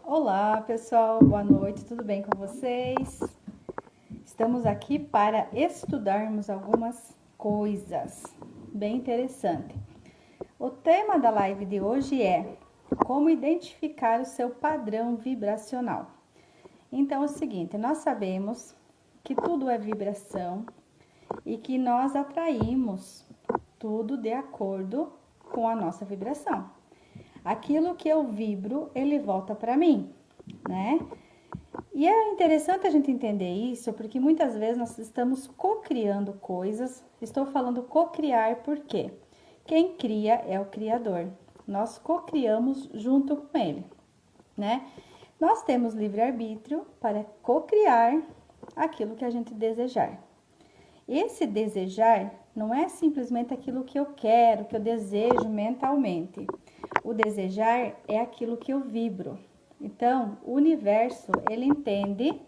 Olá, pessoal, boa noite, tudo bem com vocês? Estamos aqui para estudarmos algumas coisas bem interessantes. O tema da live de hoje é como identificar o seu padrão vibracional. Então, é o seguinte, nós sabemos que tudo é vibração e que nós atraímos tudo de acordo com a nossa vibração. Aquilo que eu vibro, ele volta para mim, né? E é interessante a gente entender isso, porque muitas vezes nós estamos co-criando coisas. Estou falando co-criar porque quem cria é o Criador. Nós co-criamos junto com ele, né? Nós temos livre-arbítrio para co-criar aquilo que a gente desejar. Esse desejar não é simplesmente aquilo que eu quero, que eu desejo mentalmente. O desejar é aquilo que eu vibro. Então, o universo, ele entende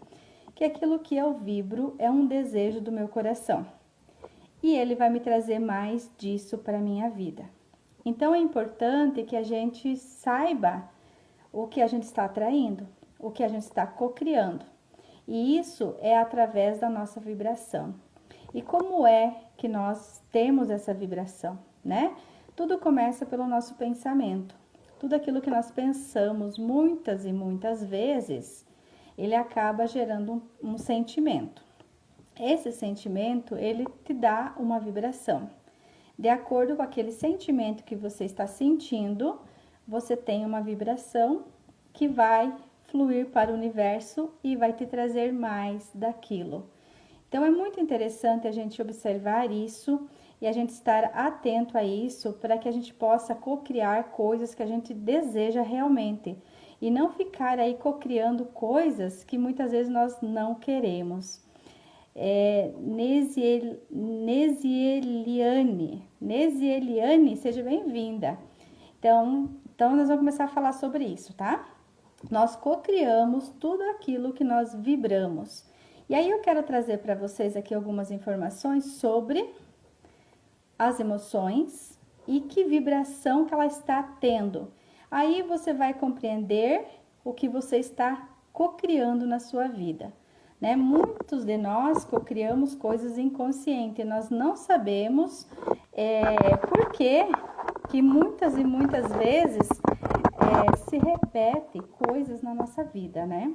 que aquilo que eu vibro é um desejo do meu coração. E ele vai me trazer mais disso para a minha vida. Então, é importante que a gente saiba o que a gente está atraindo, o que a gente está co-criando. E isso é através da nossa vibração. E como é que nós temos essa vibração, né? Tudo começa pelo nosso pensamento. Tudo aquilo que nós pensamos muitas e muitas vezes, ele acaba gerando um sentimento. Esse sentimento, ele te dá uma vibração. De acordo com aquele sentimento que você está sentindo, você tem uma vibração que vai fluir para o universo e vai te trazer mais daquilo. Então, é muito interessante a gente observar isso e a gente estar atento a isso para que a gente possa co-criar coisas que a gente deseja realmente e não ficar aí co-criando coisas que muitas vezes nós não queremos. Nesieliane, seja bem-vinda. Então, nós vamos começar a falar sobre isso, tá? Nós co-criamos tudo aquilo que nós vibramos. E aí eu quero trazer para vocês aqui algumas informações sobre as emoções e que vibração que ela está tendo. Aí você vai compreender o que você está co-criando na sua vida, né? Muitos de nós co-criamos coisas inconscientes, nós não sabemos por que muitas e muitas vezes se repete coisas na nossa vida, né?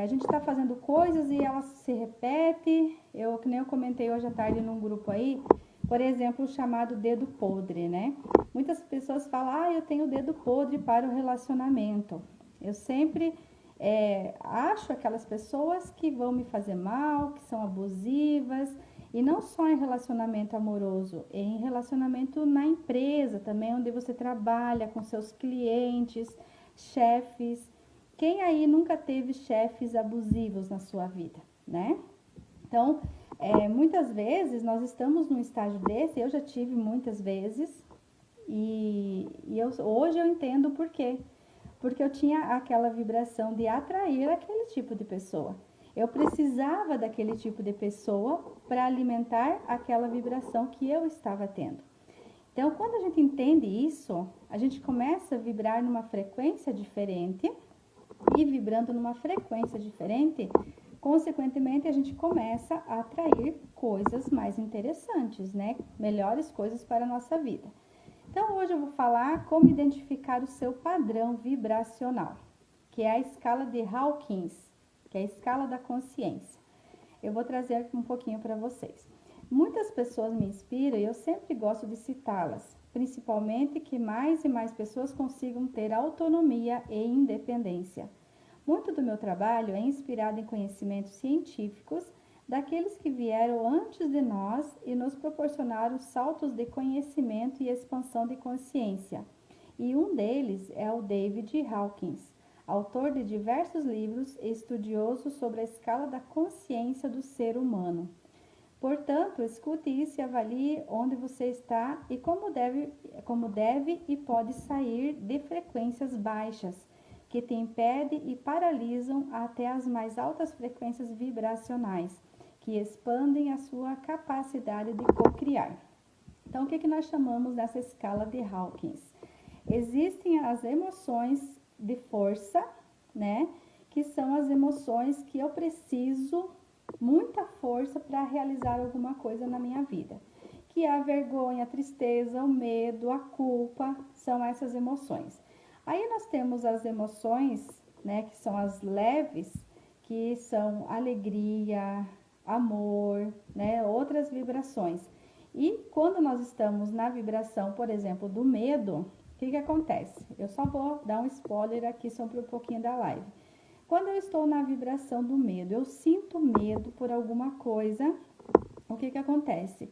A gente está fazendo coisas e elas se repetem. Que nem eu comentei hoje à tarde num grupo aí, por exemplo, o chamado dedo podre, né? Muitas pessoas falam, eu tenho dedo podre para o relacionamento. Eu sempre acho aquelas pessoas que vão me fazer mal, que são abusivas, e não só em relacionamento amoroso, em relacionamento na empresa também, onde você trabalha com seus clientes, chefes. Quem aí nunca teve chefes abusivos na sua vida, né? Então, muitas vezes nós estamos num estágio desse, eu já tive muitas vezes, hoje eu entendo por quê. Porque eu tinha aquela vibração de atrair aquele tipo de pessoa. Eu precisava daquele tipo de pessoa para alimentar aquela vibração que eu estava tendo. Então, quando a gente entende isso, a gente começa a vibrar numa frequência diferente, e vibrando numa frequência diferente, consequentemente a gente começa a atrair coisas mais interessantes, né? Melhores coisas para a nossa vida. Então, hoje eu vou falar como identificar o seu padrão vibracional, que é a escala de Hawkins, que é a escala da consciência. Eu vou trazer um pouquinho para vocês. Muitas pessoas me inspiram e eu sempre gosto de citá-las, principalmente que mais e mais pessoas consigam ter autonomia e independência. Muito do meu trabalho é inspirado em conhecimentos científicos daqueles que vieram antes de nós e nos proporcionaram saltos de conhecimento e expansão de consciência. E um deles é o David Hawkins, autor de diversos livros e estudioso sobre a escala da consciência do ser humano. Portanto, escute isso e avalie onde você está e como deve e pode sair de frequências baixas, que te impedem e paralisam até as mais altas frequências vibracionais, que expandem a sua capacidade de co-criar. Então, o que nós chamamos dessa escala de Hawkins? Existem as emoções de força, né? Que são as emoções que eu preciso muita força para realizar alguma coisa na minha vida. Que é a vergonha, a tristeza, o medo, a culpa, são essas emoções. Aí nós temos as emoções, né, que são as leves, que são alegria, amor, né, outras vibrações. E quando nós estamos na vibração, por exemplo, do medo, o que acontece? Eu só vou dar um spoiler aqui sobre um pouquinho da live. Quando eu estou na vibração do medo, eu sinto medo por alguma coisa, o que acontece?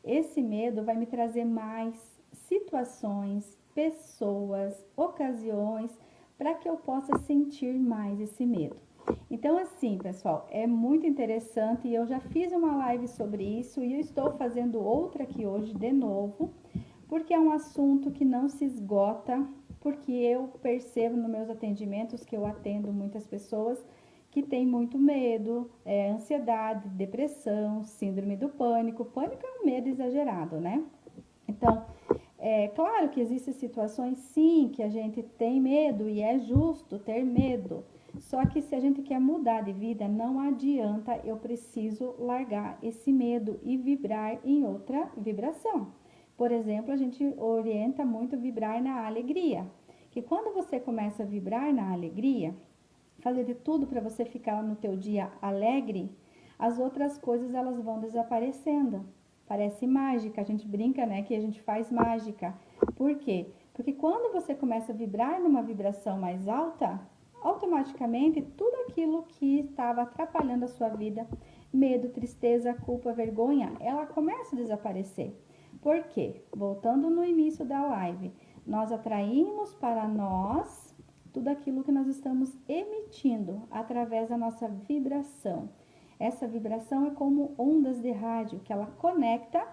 Esse medo vai me trazer mais situações, pessoas, ocasiões, para que eu possa sentir mais esse medo. Então, assim, pessoal, é muito interessante e eu já fiz uma live sobre isso e eu estou fazendo outra aqui hoje de novo, porque é um assunto que não se esgota, porque eu percebo nos meus atendimentos que eu atendo muitas pessoas que têm muito medo, ansiedade, depressão, síndrome do pânico. Pânico é um medo exagerado, né? Então, é claro que existem situações, sim, que a gente tem medo e é justo ter medo. Só que se a gente quer mudar de vida, não adianta, eu preciso largar esse medo e vibrar em outra vibração. Por exemplo, a gente orienta muito vibrar na alegria. Que quando você começa a vibrar na alegria, fazer de tudo para você ficar no teu dia alegre, as outras coisas elas vão desaparecendo. Parece mágica, a gente brinca, né, que a gente faz mágica. Por quê? Porque quando você começa a vibrar numa vibração mais alta, automaticamente tudo aquilo que estava atrapalhando a sua vida, medo, tristeza, culpa, vergonha, ela começa a desaparecer. Por quê? Voltando no início da live, nós atraímos para nós tudo aquilo que nós estamos emitindo através da nossa vibração. Essa vibração é como ondas de rádio, que ela conecta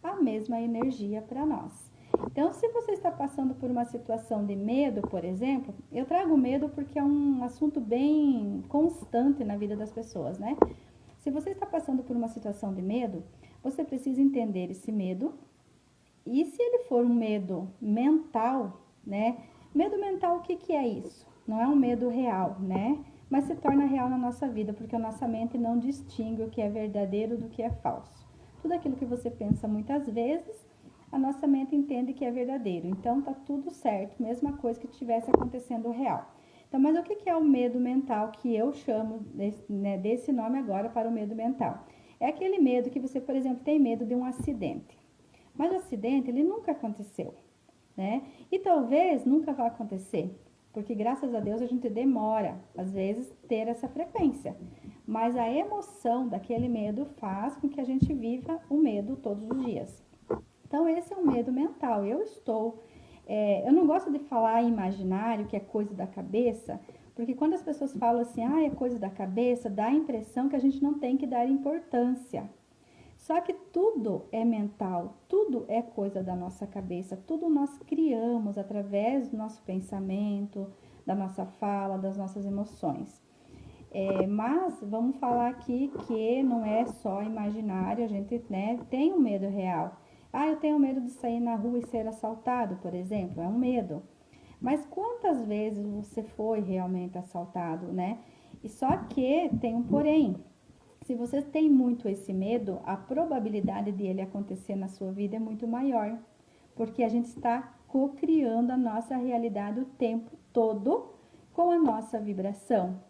a mesma energia para nós. Então, se você está passando por uma situação de medo, por exemplo, eu trago medo porque é um assunto bem constante na vida das pessoas, né? Se você está passando por uma situação de medo, você precisa entender esse medo. E se ele for um medo mental, né? Medo mental, o que é isso? Não é um medo real, né? Mas se torna real na nossa vida, porque a nossa mente não distingue o que é verdadeiro do que é falso. Tudo aquilo que você pensa muitas vezes, a nossa mente entende que é verdadeiro. Então, tá tudo certo, mesma coisa que estivesse acontecendo real. Então, mas o que é o medo mental que eu chamo desse nome agora para o medo mental? É aquele medo que você, por exemplo, tem medo de um acidente. Mas o acidente, ele nunca aconteceu, né? E talvez nunca vá acontecer, porque graças a Deus a gente demora, às vezes, ter essa frequência. Mas a emoção daquele medo faz com que a gente viva o medo todos os dias. Então, esse é um medo mental. Eu não gosto de falar imaginário, que é coisa da cabeça, porque quando as pessoas falam assim, é coisa da cabeça, dá a impressão que a gente não tem que dar importância. Só que tudo é mental, tudo é coisa da nossa cabeça, tudo nós criamos através do nosso pensamento, da nossa fala, das nossas emoções. Mas vamos falar aqui que não é só imaginário, a gente, né, tem um medo real. Eu tenho medo de sair na rua e ser assaltado, por exemplo, é um medo. Mas quantas vezes você foi realmente assaltado, né? E só que tem um porém. Se você tem muito esse medo, a probabilidade de ele acontecer na sua vida é muito maior. Porque a gente está co-criando a nossa realidade o tempo todo com a nossa vibração.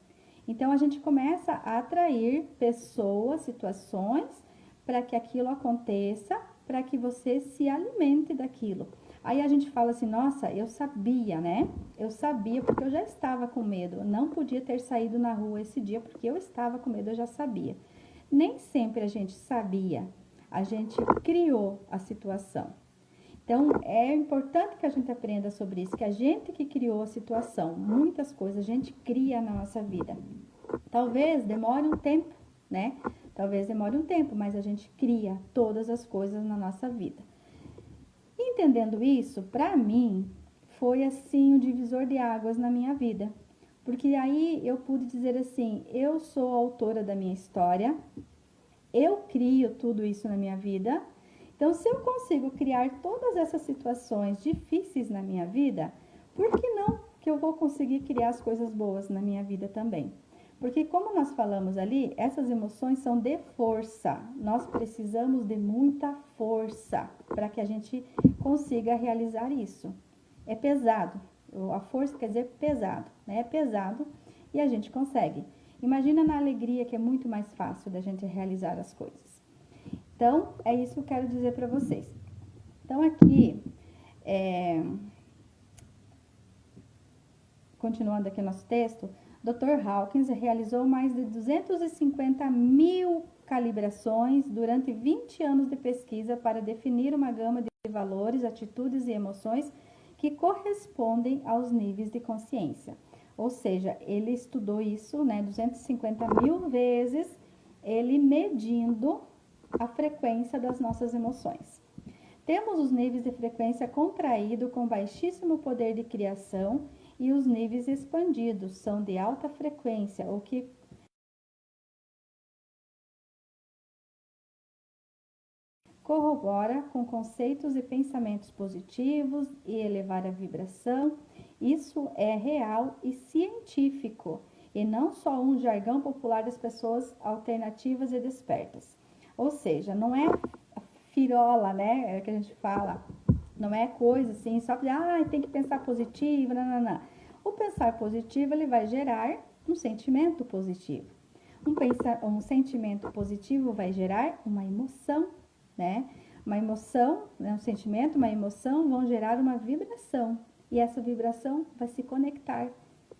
Então, a gente começa a atrair pessoas, situações, para que aquilo aconteça, para que você se alimente daquilo. Aí a gente fala assim, nossa, eu sabia, né? Eu sabia porque eu já estava com medo. Eu não podia ter saído na rua esse dia porque eu estava com medo, eu já sabia. Nem sempre a gente sabia, a gente criou a situação. Então, é importante que a gente aprenda sobre isso, que a gente que criou a situação, muitas coisas a gente cria na nossa vida. Talvez demore um tempo, né? Talvez demore um tempo, mas a gente cria todas as coisas na nossa vida. Entendendo isso, para mim, foi assim o divisor de águas na minha vida. Porque aí eu pude dizer assim, eu sou autora da minha história, eu crio tudo isso na minha vida. Então, se eu consigo criar todas essas situações difíceis na minha vida, por que não que eu vou conseguir criar as coisas boas na minha vida também. Porque como nós falamos ali, essas emoções são de força. Nós precisamos de muita força para que a gente consiga realizar isso. É pesado. A força quer dizer pesado, né? É pesado e a gente consegue. Imagina na alegria, que é muito mais fácil da gente realizar as coisas. Então, é isso que eu quero dizer para vocês. Então, aqui, continuando aqui o nosso texto, Dr. Hawkins realizou mais de 250 mil calibrações durante 20 anos de pesquisa para definir uma gama de valores, atitudes e emoções que correspondem aos níveis de consciência. Ou seja, ele estudou isso, né, 250 mil vezes, ele medindo a frequência das nossas emoções. Temos os níveis de frequência contraído com baixíssimo poder de criação e os níveis expandidos são de alta frequência, o que corrobora com conceitos e pensamentos positivos e elevar a vibração. Isso é real e científico, e não só um jargão popular das pessoas alternativas e despertas. Ou seja, não é firola, né? É que a gente fala, não é coisa assim, só para tem que pensar positivo, não. O pensar positivo, ele vai gerar um sentimento positivo. Um sentimento positivo vai gerar uma emoção, né? Uma emoção, né? Um sentimento, uma emoção vão gerar uma vibração. E essa vibração vai se conectar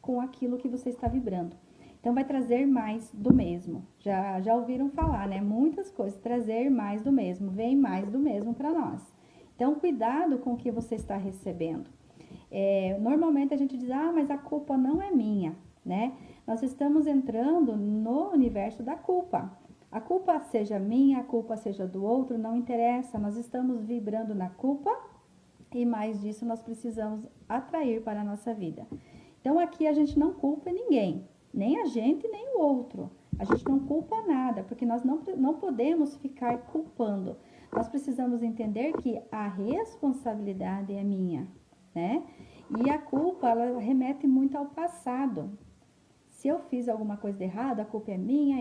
com aquilo que você está vibrando. Então, vai trazer mais do mesmo. Já ouviram falar, né? Muitas coisas, trazer mais do mesmo, vem mais do mesmo para nós. Então, cuidado com o que você está recebendo. Normalmente a gente diz, mas a culpa não é minha, né? Nós estamos entrando no universo da culpa. A culpa seja minha, a culpa seja do outro, não interessa. Nós estamos vibrando na culpa e mais disso nós precisamos atrair para a nossa vida. Então, aqui a gente não culpa ninguém, nem a gente, nem o outro. A gente não culpa nada, porque nós não podemos ficar culpando. Nós precisamos entender que a responsabilidade é minha, né? E a culpa, ela remete muito ao passado. Se eu fiz alguma coisa de errado, a culpa é minha,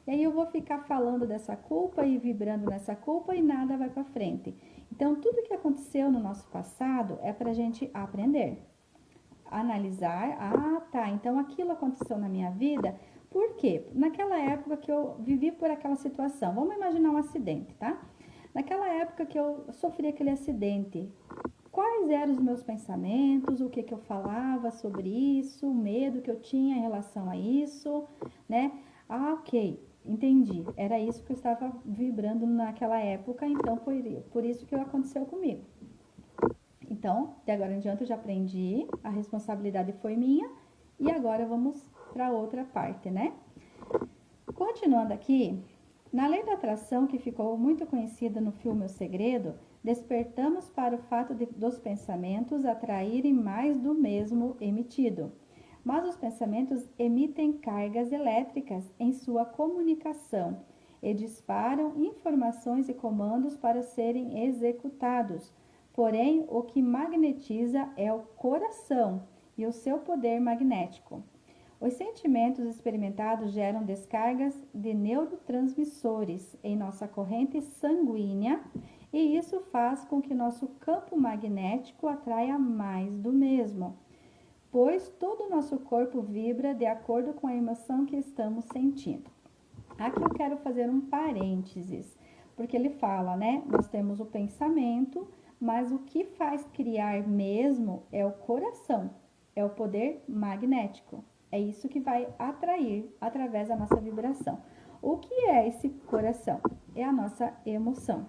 e aí eu vou ficar falando dessa culpa e vibrando nessa culpa e nada vai para frente. Então, tudo que aconteceu no nosso passado é para a gente aprender, analisar, então aquilo aconteceu na minha vida, por quê? Naquela época que eu vivi por aquela situação, vamos imaginar um acidente, tá? Naquela época que eu sofri aquele acidente, quais eram os meus pensamentos, o que eu falava sobre isso, o medo que eu tinha em relação a isso, né? Ok, entendi, era isso que eu estava vibrando naquela época, então por isso que aconteceu comigo. Então, de agora em diante eu já aprendi, a responsabilidade foi minha, e agora vamos para outra parte, né? Continuando aqui, na lei da atração, que ficou muito conhecida no filme O Segredo, despertamos para o fato dos pensamentos atraírem mais do mesmo emitido. Mas os pensamentos emitem cargas elétricas em sua comunicação e disparam informações e comandos para serem executados. Porém, o que magnetiza é o coração e o seu poder magnético. Os sentimentos experimentados geram descargas de neurotransmissores em nossa corrente sanguínea e isso faz com que nosso campo magnético atraia mais do mesmo, pois todo o nosso corpo vibra de acordo com a emoção que estamos sentindo. Aqui eu quero fazer um parênteses, porque ele fala, né? Nós temos o pensamento, mas o que faz criar mesmo é o coração, é o poder magnético. É isso que vai atrair através da nossa vibração. O que é esse coração? É a nossa emoção.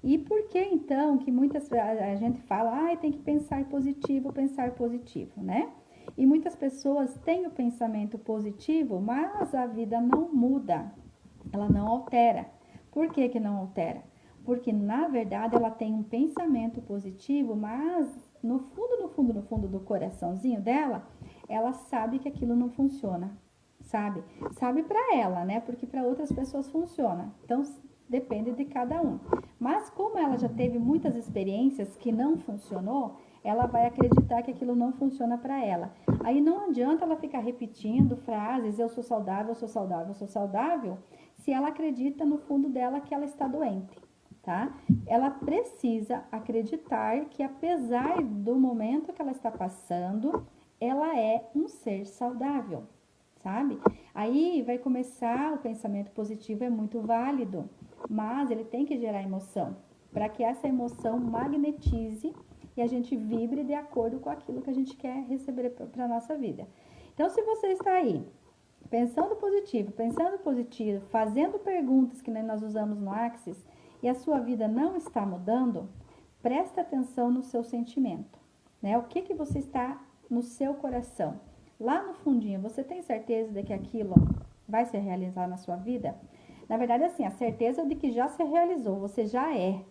E por que então que a gente fala, tem que pensar positivo, né? E muitas pessoas têm o pensamento positivo, mas a vida não muda, ela não altera. Por que que não altera? Porque na verdade ela tem um pensamento positivo, mas no fundo do coraçãozinho dela, ela sabe que aquilo não funciona, sabe? Sabe para ela, né? Porque para outras pessoas funciona. Então, depende de cada um. Mas como ela já teve muitas experiências que não funcionou, ela vai acreditar que aquilo não funciona para ela. Aí não adianta ela ficar repetindo frases, eu sou saudável, eu sou saudável, eu sou saudável, se ela acredita no fundo dela que ela está doente, tá? Ela precisa acreditar que apesar do momento que ela está passando, ela é um ser saudável, sabe? Aí vai começar, o pensamento positivo é muito válido, mas ele tem que gerar emoção, para que essa emoção magnetize e a gente vibre de acordo com aquilo que a gente quer receber para a nossa vida. Então, se você está aí pensando positivo, fazendo perguntas que nós usamos no Axis e a sua vida não está mudando, presta atenção no seu sentimento, né? O que você está no seu coração? Lá no fundinho, você tem certeza de que aquilo vai se realizar na sua vida? Na verdade, assim, a certeza de que já se realizou, você já é.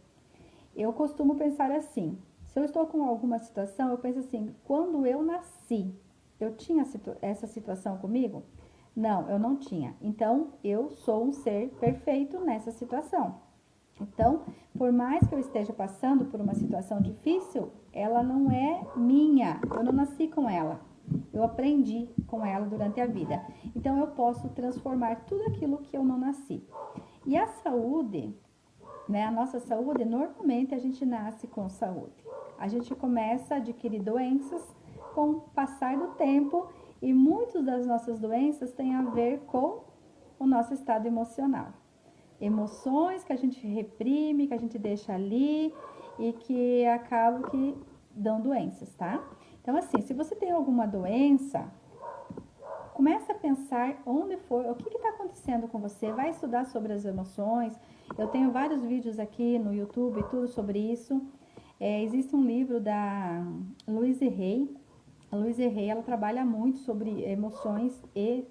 Eu costumo pensar assim, se eu estou com alguma situação, eu penso assim, quando eu nasci, eu tinha essa situação comigo? Não, eu não tinha. Então, eu sou um ser perfeito nessa situação. Então, por mais que eu esteja passando por uma situação difícil, ela não é minha. Eu não nasci com ela. Eu aprendi com ela durante a vida. Então, eu posso transformar tudo aquilo que eu não nasci. E a saúde, né? A nossa saúde, normalmente a gente nasce com saúde. A gente começa a adquirir doenças com o passar do tempo e muitas das nossas doenças têm a ver com o nosso estado emocional. Emoções que a gente reprime, que a gente deixa ali e que acabam que dão doenças, tá? Então, assim, se você tem alguma doença, começa a pensar onde foi, o que está acontecendo com você, vai estudar sobre as emoções. Eu tenho vários vídeos aqui no YouTube e tudo sobre isso. Existe um livro da Louise Hay. A Louise Hay, ela trabalha muito sobre emoções e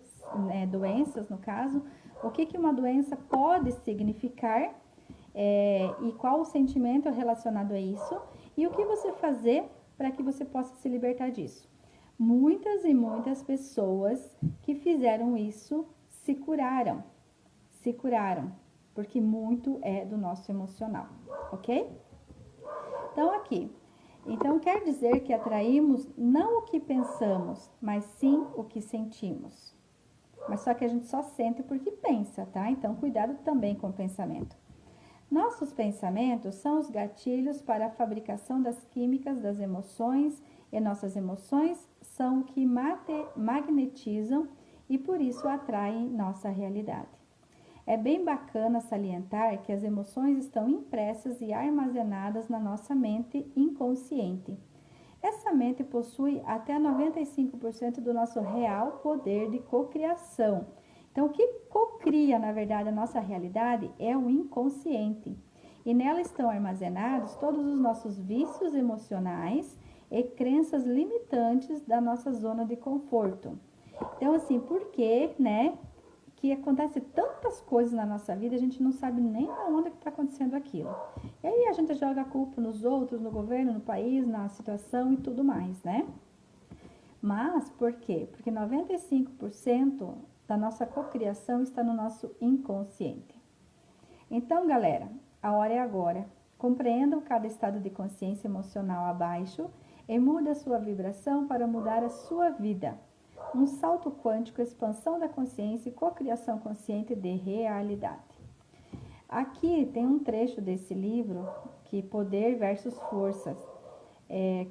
doenças, no caso. O que uma doença pode significar e qual o sentimento relacionado a isso e o que você fazer para que você possa se libertar disso. Muitas e muitas pessoas que fizeram isso se curaram, porque muito é do nosso emocional, ok? Então, aqui. Então, quer dizer que atraímos não o que pensamos, mas sim o que sentimos. Mas só que a gente só sente porque pensa, tá? Então, cuidado também com o pensamento. Nossos pensamentos são os gatilhos para a fabricação das químicas das emoções e nossas emoções são o que magnetizam e por isso atraem nossa realidade. É bem bacana salientar que as emoções estão impressas e armazenadas na nossa mente inconsciente. Essa mente possui até 95% do nosso real poder de cocriação. Então, o que cocria, na verdade, a nossa realidade é o inconsciente. E nela estão armazenados todos os nossos vícios emocionais e crenças limitantes da nossa zona de conforto. Então, assim, por que, né, que acontece tantas coisas na nossa vida, a gente não sabe nem aonde está acontecendo aquilo. E aí a gente joga a culpa nos outros, no governo, no país, na situação e tudo mais, né? Mas por quê? Porque 95% da nossa cocriação está no nosso inconsciente. Então, galera, a hora é agora. Compreendam cada estado de consciência emocional abaixo e mude a sua vibração para mudar a sua vida. Um salto quântico, expansão da consciência e cocriação consciente de realidade. Aqui tem um trecho desse livro, que Poder versus Forças,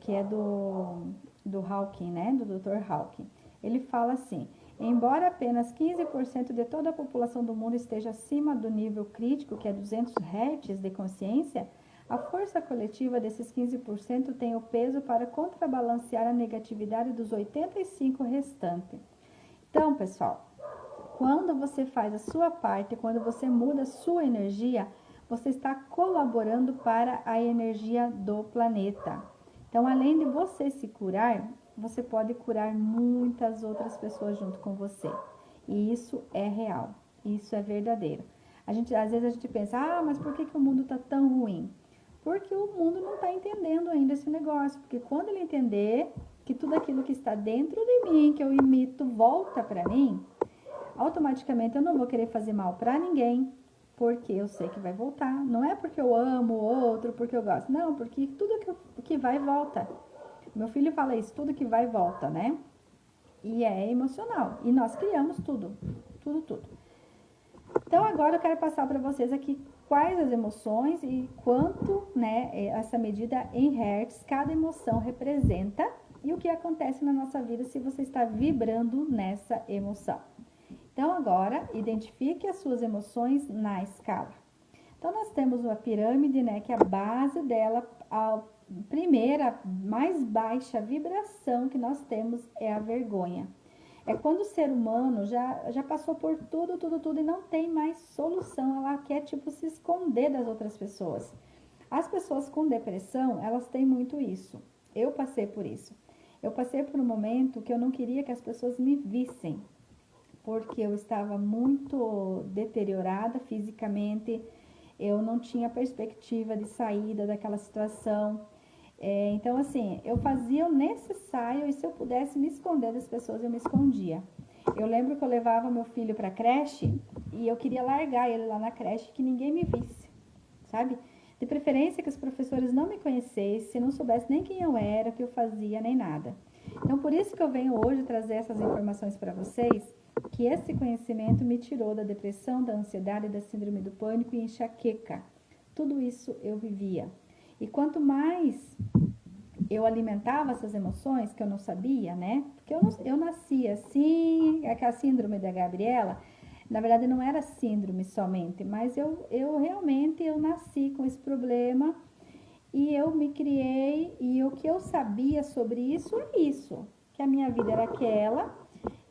que é do Hawking, né? Do Dr. Hawking. Ele fala assim: embora apenas 15% de toda a população do mundo esteja acima do nível crítico, que é 200 Hz de consciência, a força coletiva desses 15% tem o peso para contrabalancear a negatividade dos 85% restantes. Então, pessoal, quando você faz a sua parte, quando você muda a sua energia, você está colaborando para a energia do planeta. Então, além de você se curar, você pode curar muitas outras pessoas junto com você. E isso é real, isso é verdadeiro. Às vezes a gente pensa, mas por que o mundo está tão ruim? Porque o mundo não está entendendo ainda esse negócio. Porque quando ele entender que tudo aquilo que está dentro de mim, que eu imito, volta para mim, automaticamente eu não vou querer fazer mal para ninguém, porque eu sei que vai voltar. Não é porque eu amo o outro, porque eu gosto. Não, porque tudo que vai, volta. Meu filho fala isso, tudo que vai e volta, né? E é emocional. E nós criamos tudo, tudo, tudo. Então, agora eu quero passar para vocês aqui quais as emoções e quanto, né, essa medida em hertz cada emoção representa e o que acontece na nossa vida se você está vibrando nessa emoção. Então, agora, identifique as suas emoções na escala. Então, nós temos a pirâmide, né, que a base dela, a primeira, mais baixa vibração que nós temos é a vergonha. É quando o ser humano já passou por tudo e não tem mais solução. Ela quer, tipo, se esconder das outras pessoas. As pessoas com depressão, elas têm muito isso. Eu passei por isso. Eu passei por um momento que eu não queria que as pessoas me vissem, porque eu estava muito deteriorada fisicamente, eu não tinha perspectiva de saída daquela situação. Então, assim, eu fazia o necessário e se eu pudesse me esconder das pessoas, eu me escondia. Eu lembro que eu levava meu filho para a creche e eu queria largar ele lá na creche que ninguém me visse, sabe? De preferência que os professores não me conhecessem, não soubessem nem quem eu era, o que eu fazia, nem nada. Então, por isso que eu venho hoje trazer essas informações para vocês, que esse conhecimento me tirou da depressão, da ansiedade, da síndrome do pânico e enxaqueca. Tudo isso eu vivia. E quanto mais eu alimentava essas emoções que eu não sabia, né? Porque eu nasci assim, aquela síndrome da Gabriela, na verdade não era síndrome somente, mas eu realmente eu nasci com esse problema e eu me criei e o que eu sabia sobre isso é isso, que a minha vida era aquela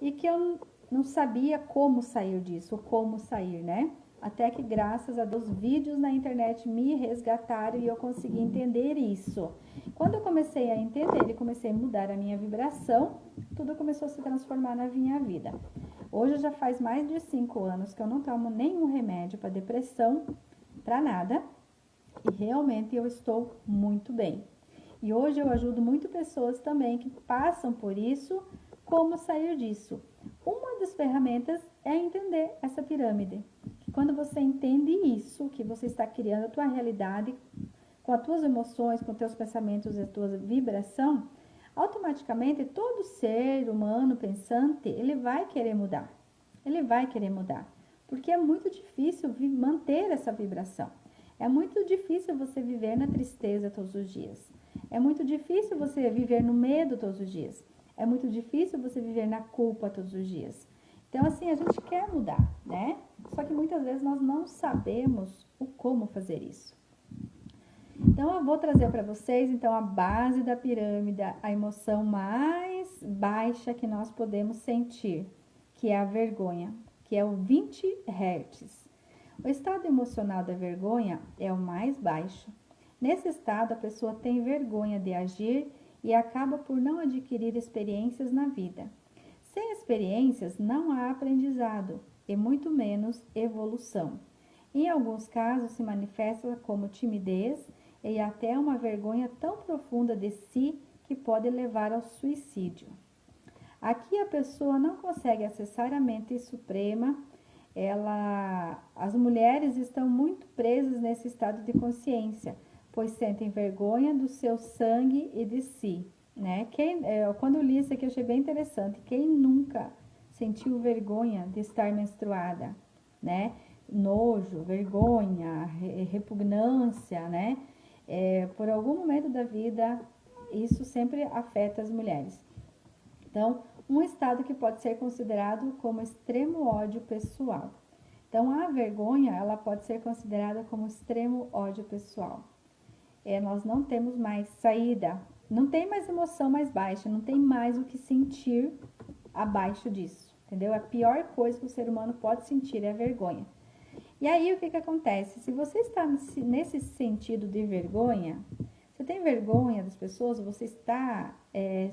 e que eu não sabia como sair disso, como sair, né? Até que graças a Deus vídeos na internet me resgataram e eu consegui entender isso. Quando eu comecei a entender e comecei a mudar a minha vibração, tudo começou a se transformar na minha vida. Hoje já faz mais de 5 anos que eu não tomo nenhum remédio para depressão, para nada, e realmente eu estou muito bem. E hoje eu ajudo muito pessoas também que passam por isso, como sair disso. Uma das ferramentas é entender essa pirâmide. Que quando você entende isso, que você está criando a tua realidade com as tuas emoções, com os teus pensamentos e a tua vibração, automaticamente todo ser humano pensante, ele vai querer mudar. Ele vai querer mudar. Porque é muito difícil manter essa vibração. É muito difícil você viver na tristeza todos os dias. É muito difícil você viver no medo todos os dias. É muito difícil você viver na culpa todos os dias. Então, assim, a gente quer mudar, né? Só que muitas vezes nós não sabemos o como fazer isso. Então, eu vou trazer para vocês, então, a base da pirâmide, a emoção mais baixa que nós podemos sentir, que é a vergonha, que é o 20 Hz. O estado emocional da vergonha é o mais baixo. Nesse estado, a pessoa tem vergonha de agir e acaba por não adquirir experiências na vida. Sem experiências, não há aprendizado e muito menos evolução. Em alguns casos, se manifesta como timidez e até uma vergonha tão profunda de si que pode levar ao suicídio. Aqui a pessoa não consegue acessar a mente suprema. As mulheres estão muito presas nesse estado de consciência, pois sentem vergonha do seu sangue e de si, né? Quando eu li isso aqui, eu achei bem interessante. Quem nunca sentiu vergonha de estar menstruada, né? Nojo, vergonha, repugnância, né? Por algum momento da vida, isso sempre afeta as mulheres. Então, um estado que pode ser considerado como extremo ódio pessoal. Então, a vergonha, ela pode ser considerada como extremo ódio pessoal. Nós não temos mais saída, não tem mais emoção mais baixa, não tem mais o que sentir abaixo disso, entendeu? A pior coisa que o ser humano pode sentir é a vergonha. E aí, o que acontece? Se você está nesse sentido de vergonha, você tem vergonha das pessoas, você está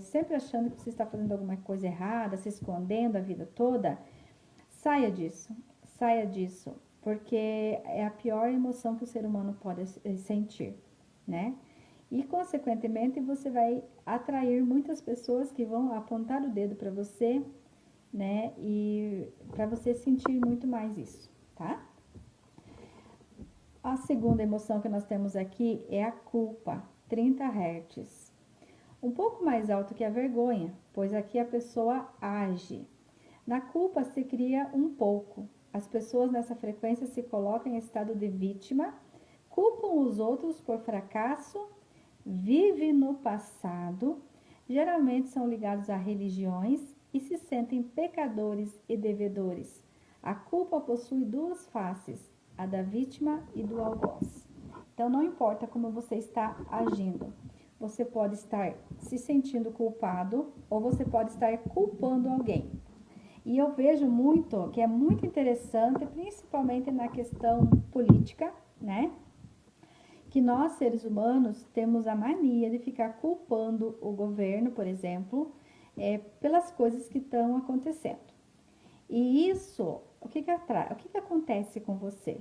sempre achando que você está fazendo alguma coisa errada, se escondendo a vida toda, saia disso, porque é a pior emoção que o ser humano pode sentir, né? E, consequentemente, você vai atrair muitas pessoas que vão apontar o dedo para você, né? E para você sentir muito mais isso, tá? A segunda emoção que nós temos aqui é a culpa, 30 Hz. um pouco mais alto que a vergonha, pois aqui a pessoa age. Na culpa se cria um pouco. As pessoas nessa frequência se colocam em estado de vítima, culpam os outros por fracasso, vivem no passado, geralmente são ligados a religiões e se sentem pecadores e devedores. A culpa possui duas faces, a da vítima e do algoz. Então, não importa como você está agindo. Você pode estar se sentindo culpado ou você pode estar culpando alguém. E eu vejo muito, que é muito interessante, principalmente na questão política, né? Que nós, seres humanos, temos a mania de ficar culpando o governo, por exemplo, pelas coisas que estão acontecendo. E isso, o que acontece com você?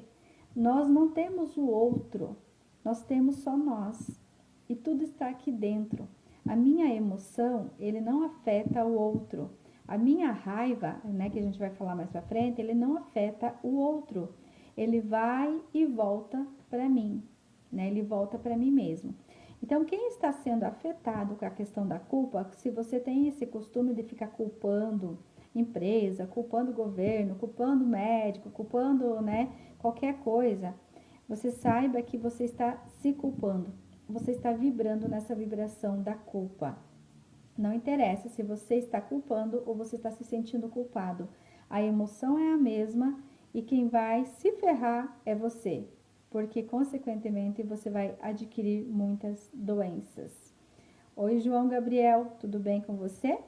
Nós não temos o outro, nós temos só nós. E tudo está aqui dentro. A minha emoção, ele não afeta o outro. A minha raiva, né, que a gente vai falar mais pra frente, ele não afeta o outro. Ele vai e volta para mim, né? Ele volta para mim mesmo. Então, quem está sendo afetado com a questão da culpa, se você tem esse costume de ficar culpando empresa, culpando governo, culpando médico, culpando, né, qualquer coisa, você saiba que você está se culpando. Você está vibrando nessa vibração da culpa. Não interessa se você está culpando ou você está se sentindo culpado. A emoção é a mesma e quem vai se ferrar é você, porque consequentemente você vai adquirir muitas doenças. Oi, João Gabriel, tudo bem com você?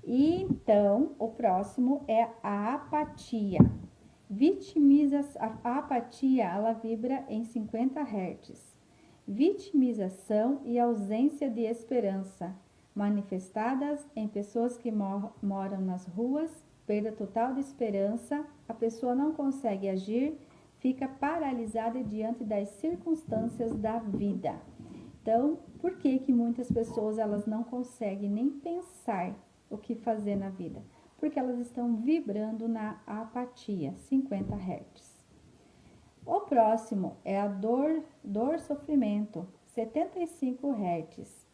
E então, o próximo é a apatia. A apatia, ela vibra em 50 Hz. Vitimização e ausência de esperança, manifestadas em pessoas que moram nas ruas, perda total de esperança, a pessoa não consegue agir, fica paralisada diante das circunstâncias da vida. Então, por que muitas pessoas elas não conseguem nem pensar o que fazer na vida? Porque elas estão vibrando na apatia, 50 Hz. O próximo é a dor, sofrimento, 75 Hz.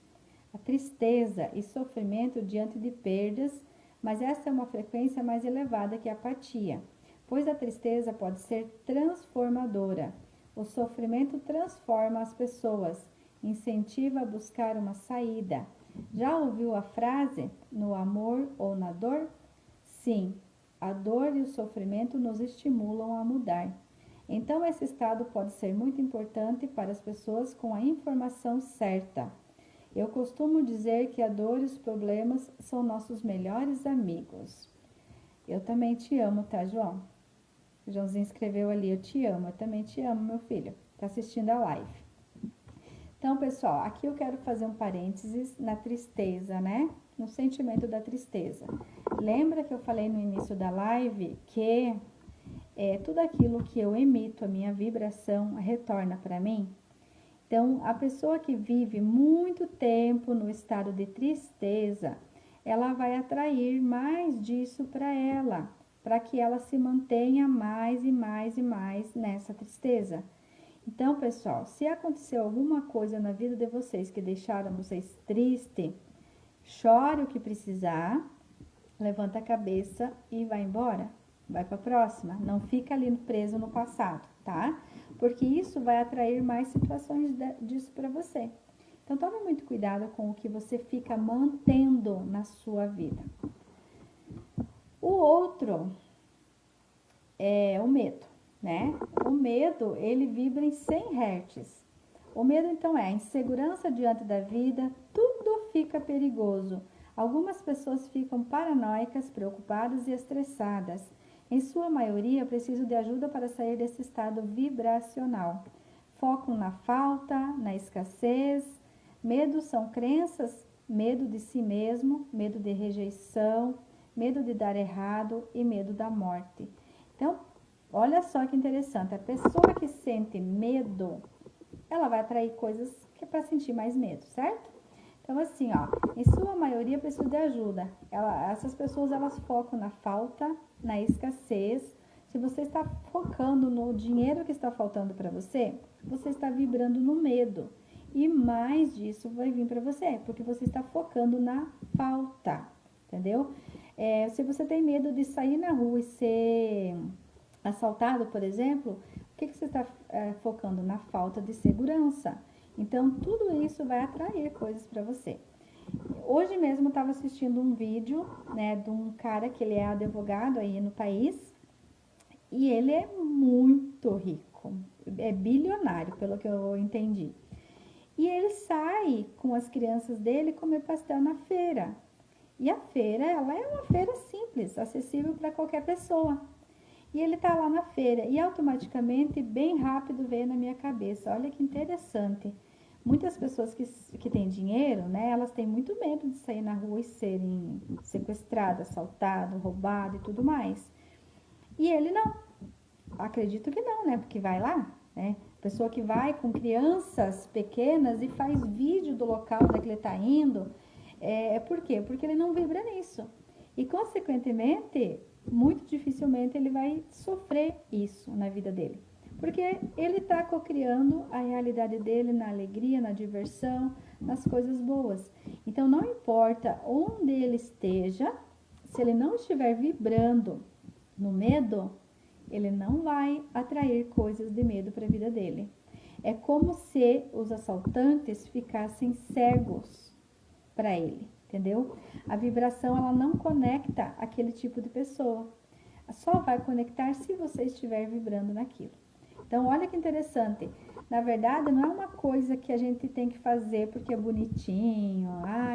A tristeza e sofrimento diante de perdas, mas essa é uma frequência mais elevada que a apatia, pois a tristeza pode ser transformadora. O sofrimento transforma as pessoas, incentiva a buscar uma saída. Já ouviu a frase, no amor ou na dor? Sim, a dor e o sofrimento nos estimulam a mudar. Então, esse estado pode ser muito importante para as pessoas com a informação certa. Eu costumo dizer que a dor e os problemas são nossos melhores amigos. Eu também te amo, tá, João? O Joãozinho escreveu ali, eu te amo. Eu também te amo, meu filho. Tá assistindo a live. Então, pessoal, aqui eu quero fazer um parênteses na tristeza, né? No sentimento da tristeza. Lembra que eu falei no início da live que tudo aquilo que eu emito, a minha vibração, retorna para mim? Então, a pessoa que vive muito tempo no estado de tristeza, ela vai atrair mais disso para ela, para que ela se mantenha mais e mais e mais nessa tristeza. Então, pessoal, se aconteceu alguma coisa na vida de vocês que deixaram vocês tristes, chore o que precisar, levanta a cabeça e vai embora. Vai para a próxima. Não fica ali preso no passado, tá? Porque isso vai atrair mais situações disso para você. Então, tome muito cuidado com o que você fica mantendo na sua vida. O outro é o medo, né? O medo, ele vibra em 100 Hz. O medo, então, é a insegurança diante da vida, tudo fica perigoso. Algumas pessoas ficam paranoicas, preocupadas e estressadas. Em sua maioria, precisam de ajuda para sair desse estado vibracional. Focam na falta, na escassez. Medo são crenças, medo de si mesmo, medo de rejeição, medo de dar errado e medo da morte. Então, olha só que interessante. A pessoa que sente medo, ela vai atrair coisas que é para sentir mais medo, certo? Então, assim, ó, em sua maioria precisa de ajuda. Essas pessoas, elas focam na falta, na escassez. Se você está focando no dinheiro que está faltando para você, você está vibrando no medo. e mais disso vai vir para você, porque você está focando na falta, entendeu? Se você tem medo de sair na rua e ser assaltado, por exemplo, o que você está focando? Na falta de segurança. Então, tudo isso vai atrair coisas para você. Hoje mesmo eu estava assistindo um vídeo, né, de um cara que ele é advogado aí no país e ele é muito rico, é bilionário, pelo que eu entendi. E ele sai com as crianças dele comer pastel na feira. E a feira, ela é uma feira simples, acessível para qualquer pessoa. E ele tá lá na feira e automaticamente, bem rápido, veio na minha cabeça. Olha que interessante. Muitas pessoas que têm dinheiro, né, elas têm muito medo de sair na rua e serem sequestradas, assaltadas, roubadas e tudo mais. E ele não. Acredito que não, né, porque vai lá, né? Pessoa que vai com crianças pequenas e faz vídeo do local onde ele tá indo. Por quê? Porque ele não vibra nisso. E, consequentemente, muito dificilmente ele vai sofrer isso na vida dele. Porque ele está cocriando a realidade dele na alegria, na diversão, nas coisas boas. Então, não importa onde ele esteja, se ele não estiver vibrando no medo, ele não vai atrair coisas de medo para a vida dele. É como se os assaltantes ficassem cegos para ele, entendeu? A vibração, ela não conecta aquele tipo de pessoa. Só vai conectar se você estiver vibrando naquilo. Então, olha que interessante. Na verdade, não é uma coisa que a gente tem que fazer porque é bonitinho,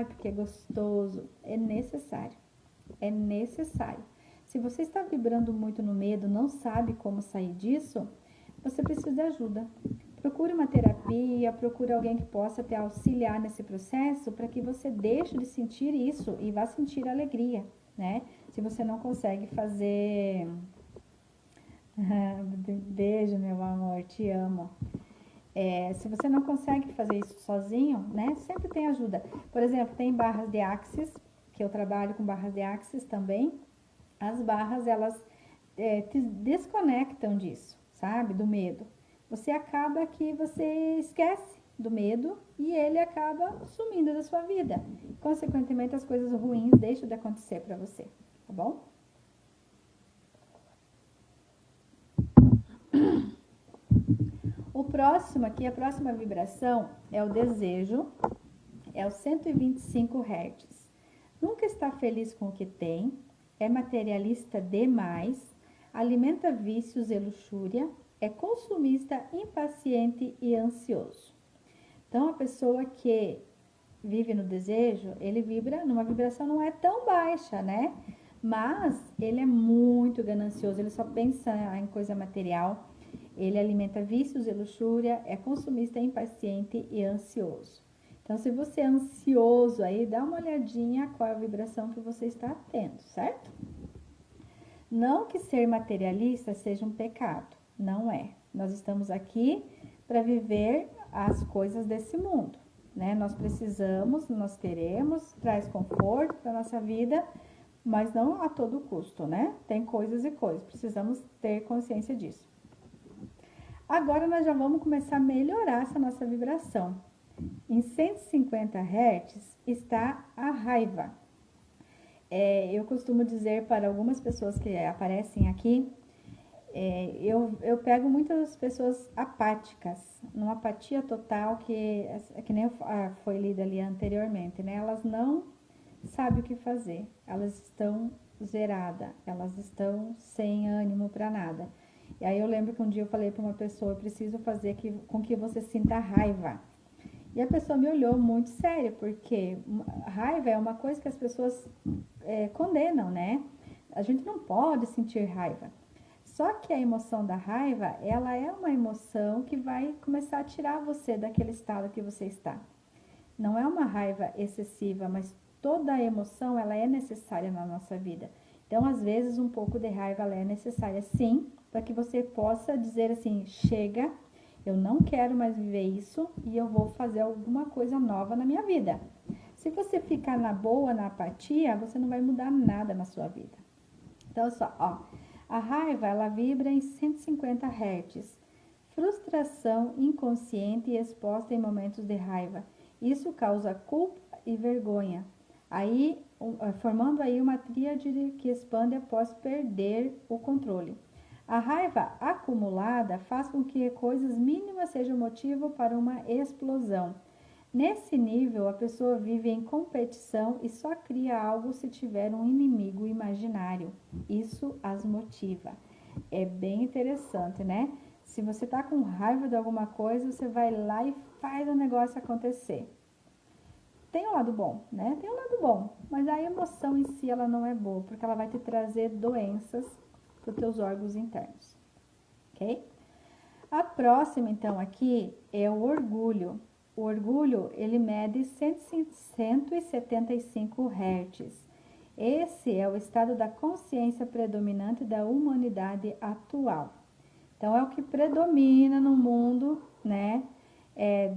porque é gostoso. É necessário. É necessário. Se você está vibrando muito no medo, não sabe como sair disso, você precisa de ajuda. Procure uma terapia, procure alguém que possa te auxiliar nesse processo para que você deixe de sentir isso e vá sentir alegria, né? Se você não consegue fazer... Beijo, meu amor, te amo. Se você não consegue fazer isso sozinho, né? Sempre tem ajuda. Por exemplo, tem barras de Axis, que eu trabalho com barras de Axis também. As barras, elas te desconectam disso, sabe? Do medo. Você acaba que você esquece do medo e ele acaba sumindo da sua vida. Consequentemente, as coisas ruins deixam de acontecer para você, tá bom? O próximo aqui, a próxima vibração é o desejo, é o 125 Hz. Nunca está feliz com o que tem, é materialista demais, alimenta vícios e luxúria, é consumista, impaciente e ansioso. Então, a pessoa que vive no desejo, ele vibra numa vibração não é tão baixa, né? Mas ele é muito ganancioso, ele só pensa em coisa material, ele alimenta vícios e luxúria, é consumista, impaciente e ansioso. Então, se você é ansioso aí, dá uma olhadinha qual é a vibração que você está tendo, certo? Não que ser materialista seja um pecado, não é. Nós estamos aqui para viver as coisas desse mundo, né? Nós precisamos, nós queremos, traz conforto para nossa vida, mas não a todo custo, né? Tem coisas e coisas, precisamos ter consciência disso. Agora nós já vamos começar a melhorar essa nossa vibração. Em 150 Hz está a raiva. Eu costumo dizer para algumas pessoas que aparecem aqui, eu pego muitas pessoas apáticas, numa apatia total, que nem foi lida ali anteriormente, né? Elas não sabem o que fazer, elas estão zeradas, elas estão sem ânimo para nada. E aí eu lembro que um dia eu falei para uma pessoa, eu preciso fazer com que você sinta raiva. E a pessoa me olhou muito sério, porque raiva é uma coisa que as pessoas condenam, né? A gente não pode sentir raiva. Só que a emoção da raiva, ela é uma emoção que vai começar a tirar você daquele estado que você está. Não é uma raiva excessiva, mas toda a emoção, ela é necessária na nossa vida. Então, às vezes, um pouco de raiva, ela é necessária, sim, para que você possa dizer assim, chega, eu não quero mais viver isso e eu vou fazer alguma coisa nova na minha vida. Se você ficar na boa, na apatia, você não vai mudar nada na sua vida. Então, a raiva, ela vibra em 150 Hz. frustração inconsciente e exposta em momentos de raiva. Isso causa culpa e vergonha. Aí, formando aí uma tríade que expande após perder o controle. A raiva acumulada faz com que coisas mínimas sejam motivo para uma explosão. Nesse nível, a pessoa vive em competição e só cria algo se tiver um inimigo imaginário. Isso as motiva. É bem interessante, né? Se você tá com raiva de alguma coisa, você vai lá e faz o negócio acontecer. Tem um lado bom, né? Tem um lado bom, mas a emoção em si ela não é boa, porque ela vai te trazer doenças para os teus órgãos internos, ok? A próxima, então, aqui é o orgulho. O orgulho, ele mede 175 Hz. Esse é o estado da consciência predominante da humanidade atual. Então, é o que predomina no mundo, né?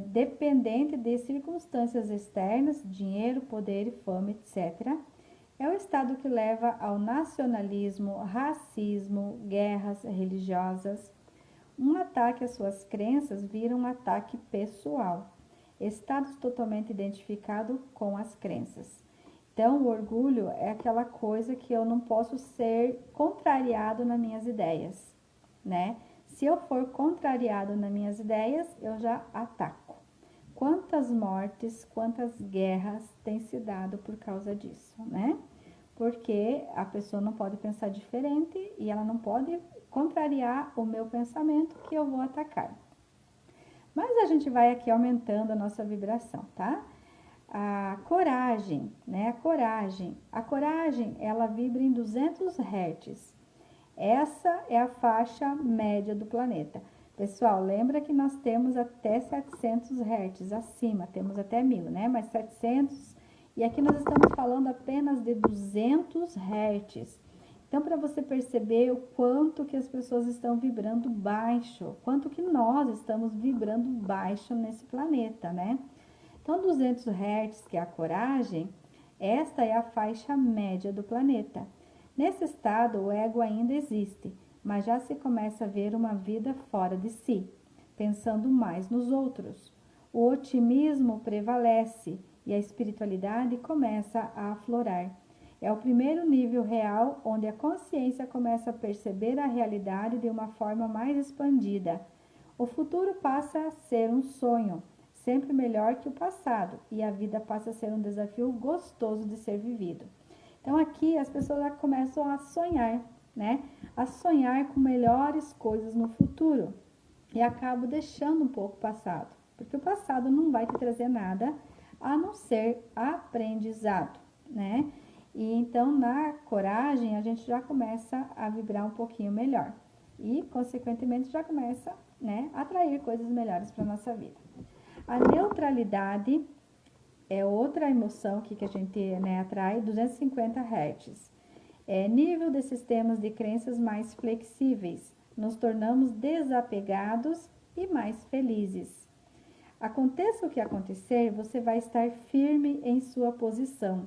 Dependente de circunstâncias externas, dinheiro, poder, fama, etc. É o estado que leva ao nacionalismo, racismo, guerras religiosas. Um ataque às suas crenças vira um ataque pessoal. Estados totalmente identificados com as crenças. Então, o orgulho é aquela coisa que eu não posso ser contrariado nas minhas ideias, né? Se eu for contrariado nas minhas ideias, eu já ataco. Quantas mortes, quantas guerras têm se dado por causa disso, né? Porque a pessoa não pode pensar diferente e ela não pode contrariar o meu pensamento que eu vou atacar. Mas a gente vai aqui aumentando a nossa vibração, tá? A coragem, né? A coragem, ela vibra em 200 Hz. Essa é a faixa média do planeta. Pessoal, lembra que nós temos até 700 Hz acima, temos até 1000, né? Mas 700, e aqui nós estamos falando apenas de 200 Hz. Então, para você perceber o quanto que as pessoas estão vibrando baixo, quanto que nós estamos vibrando baixo nesse planeta, né? Então, 200 Hz, que é a coragem, esta é a faixa média do planeta. Nesse estado, o ego ainda existe, mas já se começa a ver uma vida fora de si, pensando mais nos outros. O otimismo prevalece e a espiritualidade começa a aflorar. É o primeiro nível real onde a consciência começa a perceber a realidade de uma forma mais expandida. O futuro passa a ser um sonho, sempre melhor que o passado, e a vida passa a ser um desafio gostoso de ser vivido. Então, aqui as pessoas já começam a sonhar, né? A sonhar com melhores coisas no futuro. E acabo deixando um pouco o passado, porque o passado não vai te trazer nada a não ser aprendizado, né? E então, na coragem, a gente já começa a vibrar um pouquinho melhor. E, consequentemente, já começa, né, a atrair coisas melhores para a nossa vida. A neutralidade é outra emoção que a gente, né, atrai, 250 Hz. É nível de sistemas de crenças mais flexíveis. Nos tornamos desapegados e mais felizes. Aconteça o que acontecer, você vai estar firme em sua posição.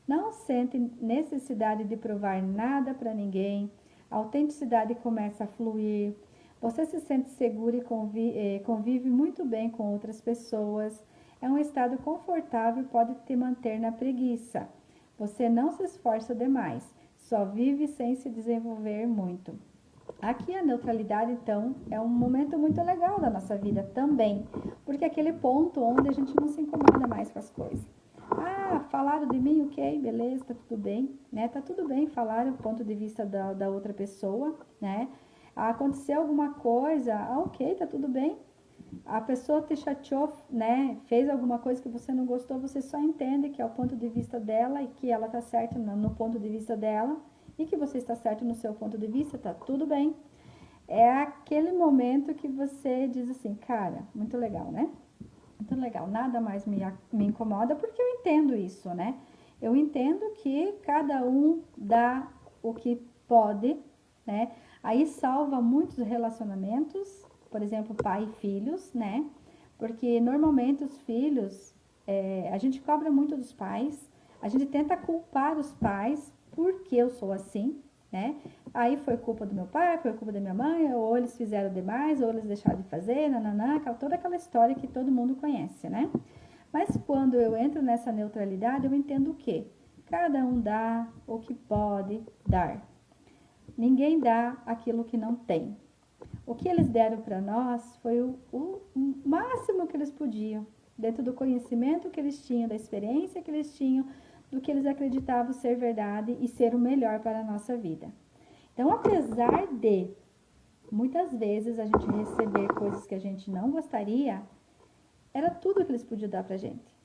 Não sente necessidade de provar nada para ninguém. A autenticidade começa a fluir. Você se sente seguro e convive muito bem com outras pessoas. É um estado confortável e pode te manter na preguiça. Você não se esforça demais, só vive sem se desenvolver muito. Aqui a neutralidade, então, é um momento muito legal da nossa vida também, porque é aquele ponto onde a gente não se incomoda mais com as coisas. Ah, falaram de mim, ok, beleza, tá tudo bem, né? Tá tudo bem falar o ponto de vista da outra pessoa, né? Aconteceu alguma coisa, ok, tá tudo bem. A pessoa te chateou, né? Fez alguma coisa que você não gostou, você só entende que é o ponto de vista dela e que ela tá certa no ponto de vista dela e que você está certo no seu ponto de vista, tá tudo bem. É aquele momento que você diz assim, cara, muito legal, né? Muito legal, nada mais me incomoda porque eu entendo isso, né? Eu entendo que cada um dá o que pode, né? Aí salva muitos relacionamentos, por exemplo, pai e filhos, né? Porque normalmente os filhos, a gente cobra muito dos pais, a gente tenta culpar os pais porque eu sou assim, né? Aí foi culpa do meu pai, foi culpa da minha mãe, ou eles fizeram demais, ou eles deixaram de fazer, nananã, toda aquela história que todo mundo conhece, né? Mas quando eu entro nessa neutralidade, eu entendo o quê? Cada um dá o que pode dar. Ninguém dá aquilo que não tem. O que eles deram para nós foi o máximo que eles podiam, dentro do conhecimento que eles tinham, da experiência que eles tinham, do que eles acreditavam ser verdade e ser o melhor para a nossa vida. Então, apesar de muitas vezes a gente receber coisas que a gente não gostaria, era tudo que eles podiam dar pra gente,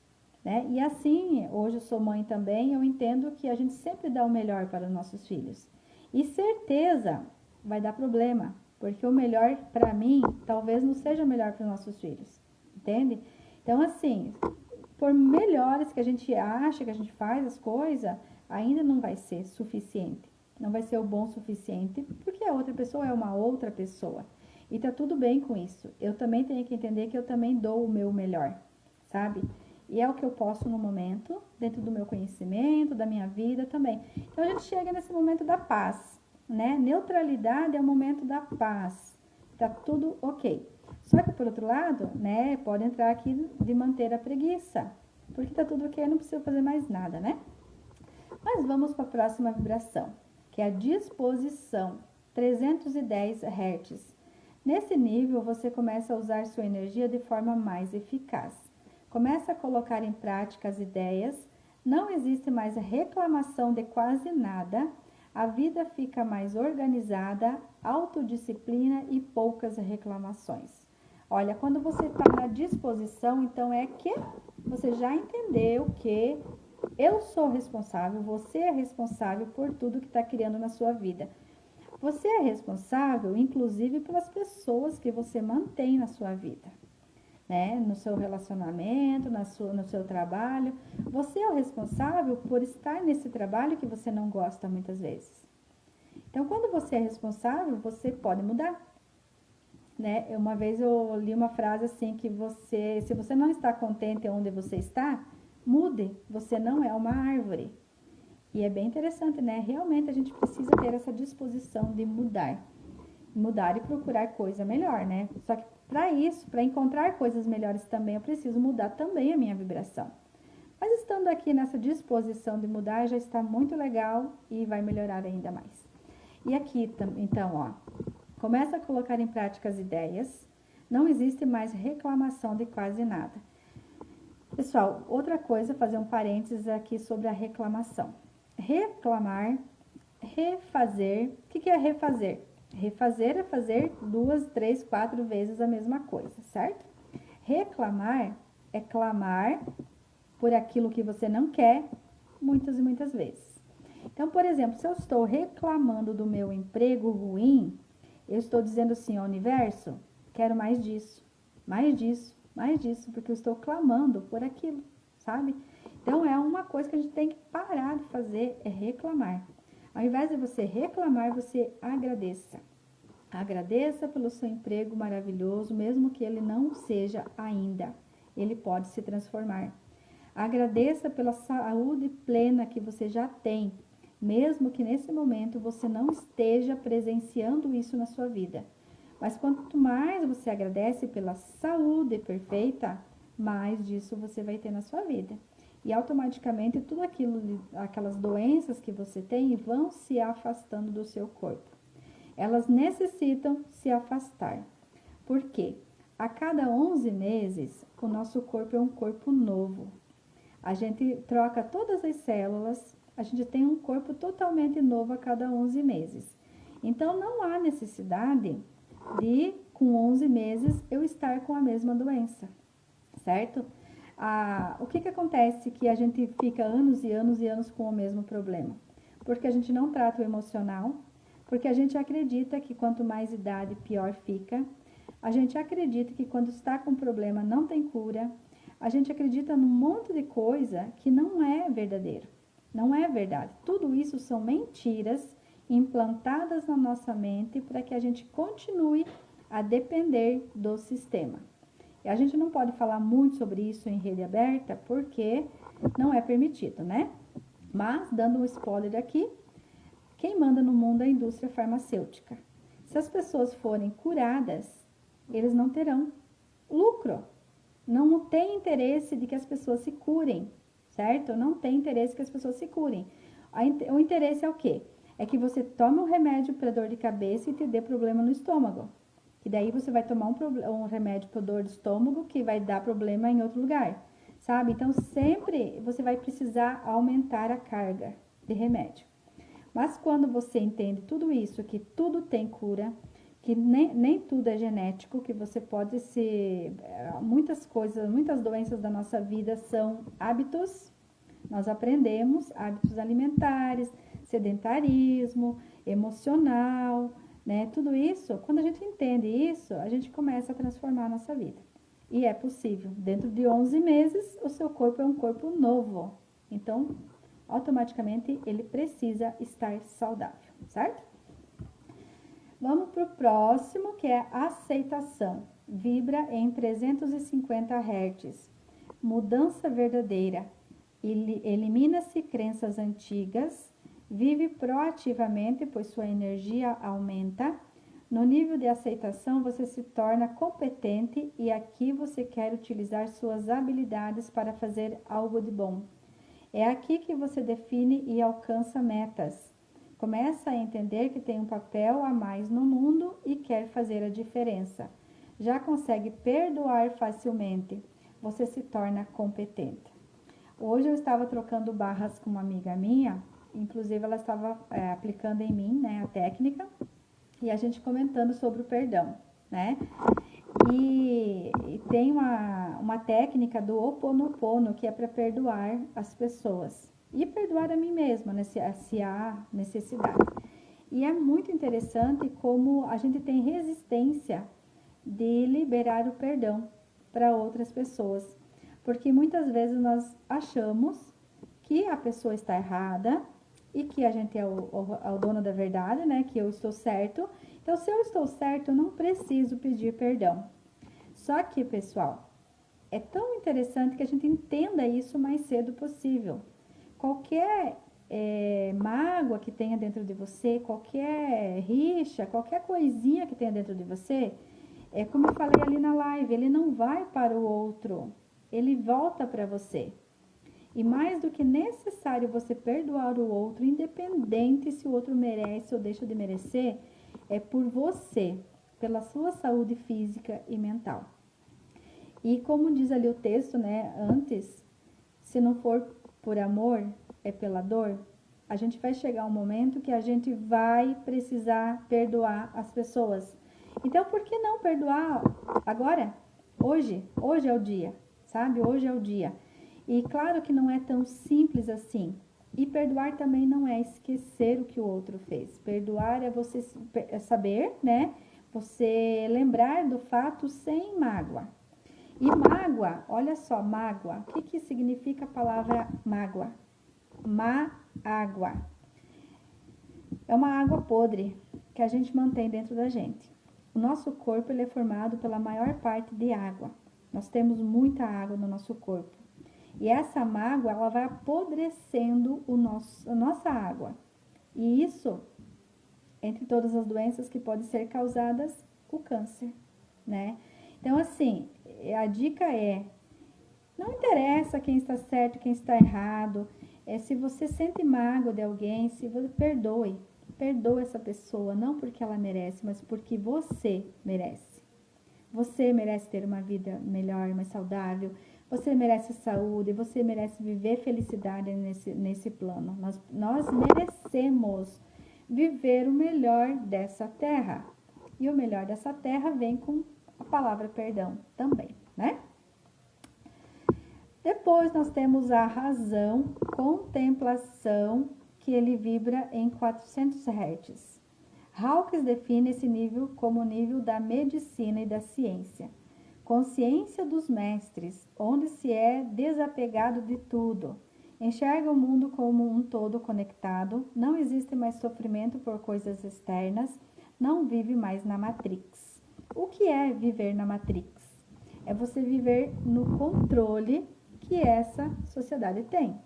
né? E assim, hoje eu sou mãe também, eu entendo que a gente sempre dá o melhor para os nossos filhos. E certeza vai dar problema, porque o melhor para mim talvez não seja o melhor para os nossos filhos, entende? Então, assim, por melhores que a gente acha que a gente faz as coisas, ainda não vai ser suficiente. Não vai ser o bom suficiente, porque a outra pessoa é uma outra pessoa. E tá tudo bem com isso. Eu também tenho que entender que eu também dou o meu melhor, sabe? E é o que eu posso no momento, dentro do meu conhecimento, da minha vida também. Então a gente chega nesse momento da paz, né? Neutralidade é o momento da paz. Tá tudo ok. Só que por outro lado, né, pode entrar aqui de manter a preguiça, porque tá tudo ok, não precisa fazer mais nada, né? Mas vamos para a próxima vibração, que é a disposição, 310 Hz. Nesse nível, você começa a usar sua energia de forma mais eficaz. Começa a colocar em prática as ideias, não existe mais reclamação de quase nada, a vida fica mais organizada, autodisciplina e poucas reclamações. Olha, quando você está na disposição, então é que você já entendeu que eu sou responsável, você é responsável por tudo que está criando na sua vida. Você é responsável, inclusive, pelas pessoas que você mantém na sua vida, né? No seu relacionamento, no seu trabalho. Você é o responsável por estar nesse trabalho que você não gosta muitas vezes. Então, quando você é responsável, você pode mudar, né? Uma vez eu li uma frase assim que se você não está contente onde você está, mude. Você não é uma árvore. E é bem interessante, né? Realmente a gente precisa ter essa disposição de mudar e procurar coisa melhor, né? Só que para isso, para encontrar coisas melhores também, eu preciso mudar também a minha vibração. Mas estando aqui nessa disposição de mudar, já está muito legal e vai melhorar ainda mais. E aqui, então, ó, começa a colocar em prática as ideias, não existe mais reclamação de quase nada. Pessoal, outra coisa, fazer um parênteses aqui sobre a reclamação. Reclamar, refazer, o que é refazer? Refazer é fazer 2, 3, 4 vezes a mesma coisa, certo? Reclamar é clamar por aquilo que você não quer muitas e muitas vezes. Então, por exemplo, se eu estou reclamando do meu emprego ruim, eu estou dizendo assim ao universo, quero mais disso, mais disso, mais disso, porque eu estou clamando por aquilo, sabe? Então, é uma coisa que a gente tem que parar de fazer, é reclamar. Ao invés de você reclamar, você agradeça. Agradeça pelo seu emprego maravilhoso, mesmo que ele não seja ainda. Ele pode se transformar. Agradeça pela saúde plena que você já tem, mesmo que nesse momento você não esteja presenciando isso na sua vida. Mas quanto mais você agradece pela saúde perfeita, mais disso você vai ter na sua vida. E automaticamente tudo aquilo, aquelas doenças que você tem vão se afastando do seu corpo. Elas necessitam se afastar. Por quê? A cada 11 meses, o nosso corpo é um corpo novo. A gente troca todas as células, a gente tem um corpo totalmente novo a cada 11 meses. Então, não há necessidade de, com 11 meses, eu estar com a mesma doença, certo? O que acontece que a gente fica anos e anos e anos com o mesmo problema? Porque a gente não trata o emocional, porque a gente acredita que quanto mais idade, pior fica. A gente acredita que quando está com problema não tem cura. A gente acredita num monte de coisa que não é verdadeiro, não é verdade. Tudo isso são mentiras implantadas na nossa mente para que a gente continue a depender do sistema. E a gente não pode falar muito sobre isso em rede aberta porque não é permitido, né? Mas, dando um spoiler aqui, Quem manda no mundo é a indústria farmacêutica. Se as pessoas forem curadas, eles não terão lucro. Não tem interesse de que as pessoas se curem, certo? Não tem interesse que as pessoas se curem. O interesse é o quê? É que você tome um remédio para dor de cabeça e te dê problema no estômago. Que daí você vai tomar um remédio para dor de estômago que vai dar problema em outro lugar, sabe? Então, sempre você vai precisar aumentar a carga de remédio. Mas quando você entende tudo isso, que tudo tem cura, que nem tudo é genético, que você pode ser... Muitas coisas, muitas doenças da nossa vida são hábitos. Nós aprendemos hábitos alimentares, sedentarismo, emocional, né? Tudo isso, quando a gente entende isso, a gente começa a transformar a nossa vida. E é possível. Dentro de 11 meses, o seu corpo é um corpo novo. Então, automaticamente, ele precisa estar saudável, certo? Vamos para o próximo, que é aceitação. Vibra em 350 Hz. Mudança verdadeira. Elimina-se crenças antigas. Vive proativamente, pois sua energia aumenta. No nível de aceitação, você se torna competente e aqui você quer utilizar suas habilidades para fazer algo de bom. É aqui que você define e alcança metas. Começa a entender que tem um papel a mais no mundo e quer fazer a diferença. Já consegue perdoar facilmente. Você se torna competente. Hoje eu estava trocando barras com uma amiga minha, inclusive ela estava aplicando em mim, né, a técnica, e a gente comentando sobre o perdão, né? E tem uma técnica do Ho Oponopono que é para perdoar as pessoas e perdoar a mim mesma, né, se há necessidade. E é muito interessante como a gente tem resistência de liberar o perdão para outras pessoas, porque muitas vezes nós achamos que a pessoa está errada e que a gente é o dono da verdade, né, que eu estou certo. Então, se eu estou certo, eu não preciso pedir perdão. Só que, pessoal, é tão interessante que a gente entenda isso o mais cedo possível. Qualquer mágoa que tenha dentro de você, qualquer rixa, qualquer coisinha que tenha dentro de você, é como eu falei ali na live, ele não vai para o outro, ele volta para você. E mais do que necessário você perdoar o outro, independente se o outro merece ou deixa de merecer, é por você, pela sua saúde física e mental. E como diz ali o texto, né, antes, se não for por amor, é pela dor, a gente vai chegar um momento que a gente vai precisar perdoar as pessoas. Então, por que não perdoar agora? Hoje é o dia, sabe? Hoje é o dia. E claro que não é tão simples assim. E perdoar também não é esquecer o que o outro fez. Perdoar é você saber, né? Você lembrar do fato sem mágoa. E mágoa, olha só, mágoa. O que significa a palavra mágoa? Má-água. É uma água podre que a gente mantém dentro da gente. O nosso corpo ele é formado pela maior parte de água. Nós temos muita água no nosso corpo. E essa mágoa, ela vai apodrecendo a nossa água. E isso, entre todas as doenças que podem ser causadas, o câncer, né? Então, assim, a dica é, não interessa quem está certo, quem está errado. Se você sente mágoa de alguém, se você perdoe essa pessoa, não porque ela merece, mas porque você merece. Você merece ter uma vida melhor, mais saudável. Você merece saúde, você merece viver felicidade nesse plano. Nós merecemos viver o melhor dessa terra. E o melhor dessa terra vem com a palavra perdão também, né? Depois nós temos a razão, contemplação, que ele vibra em 400 Hz. Hawkins define esse nível como o nível da medicina e da ciência. Consciência dos mestres, onde se é desapegado de tudo. Enxerga o mundo como um todo conectado, não existe mais sofrimento por coisas externas, não vive mais na Matrix. O que é viver na Matrix? É você viver no controle que essa sociedade tem.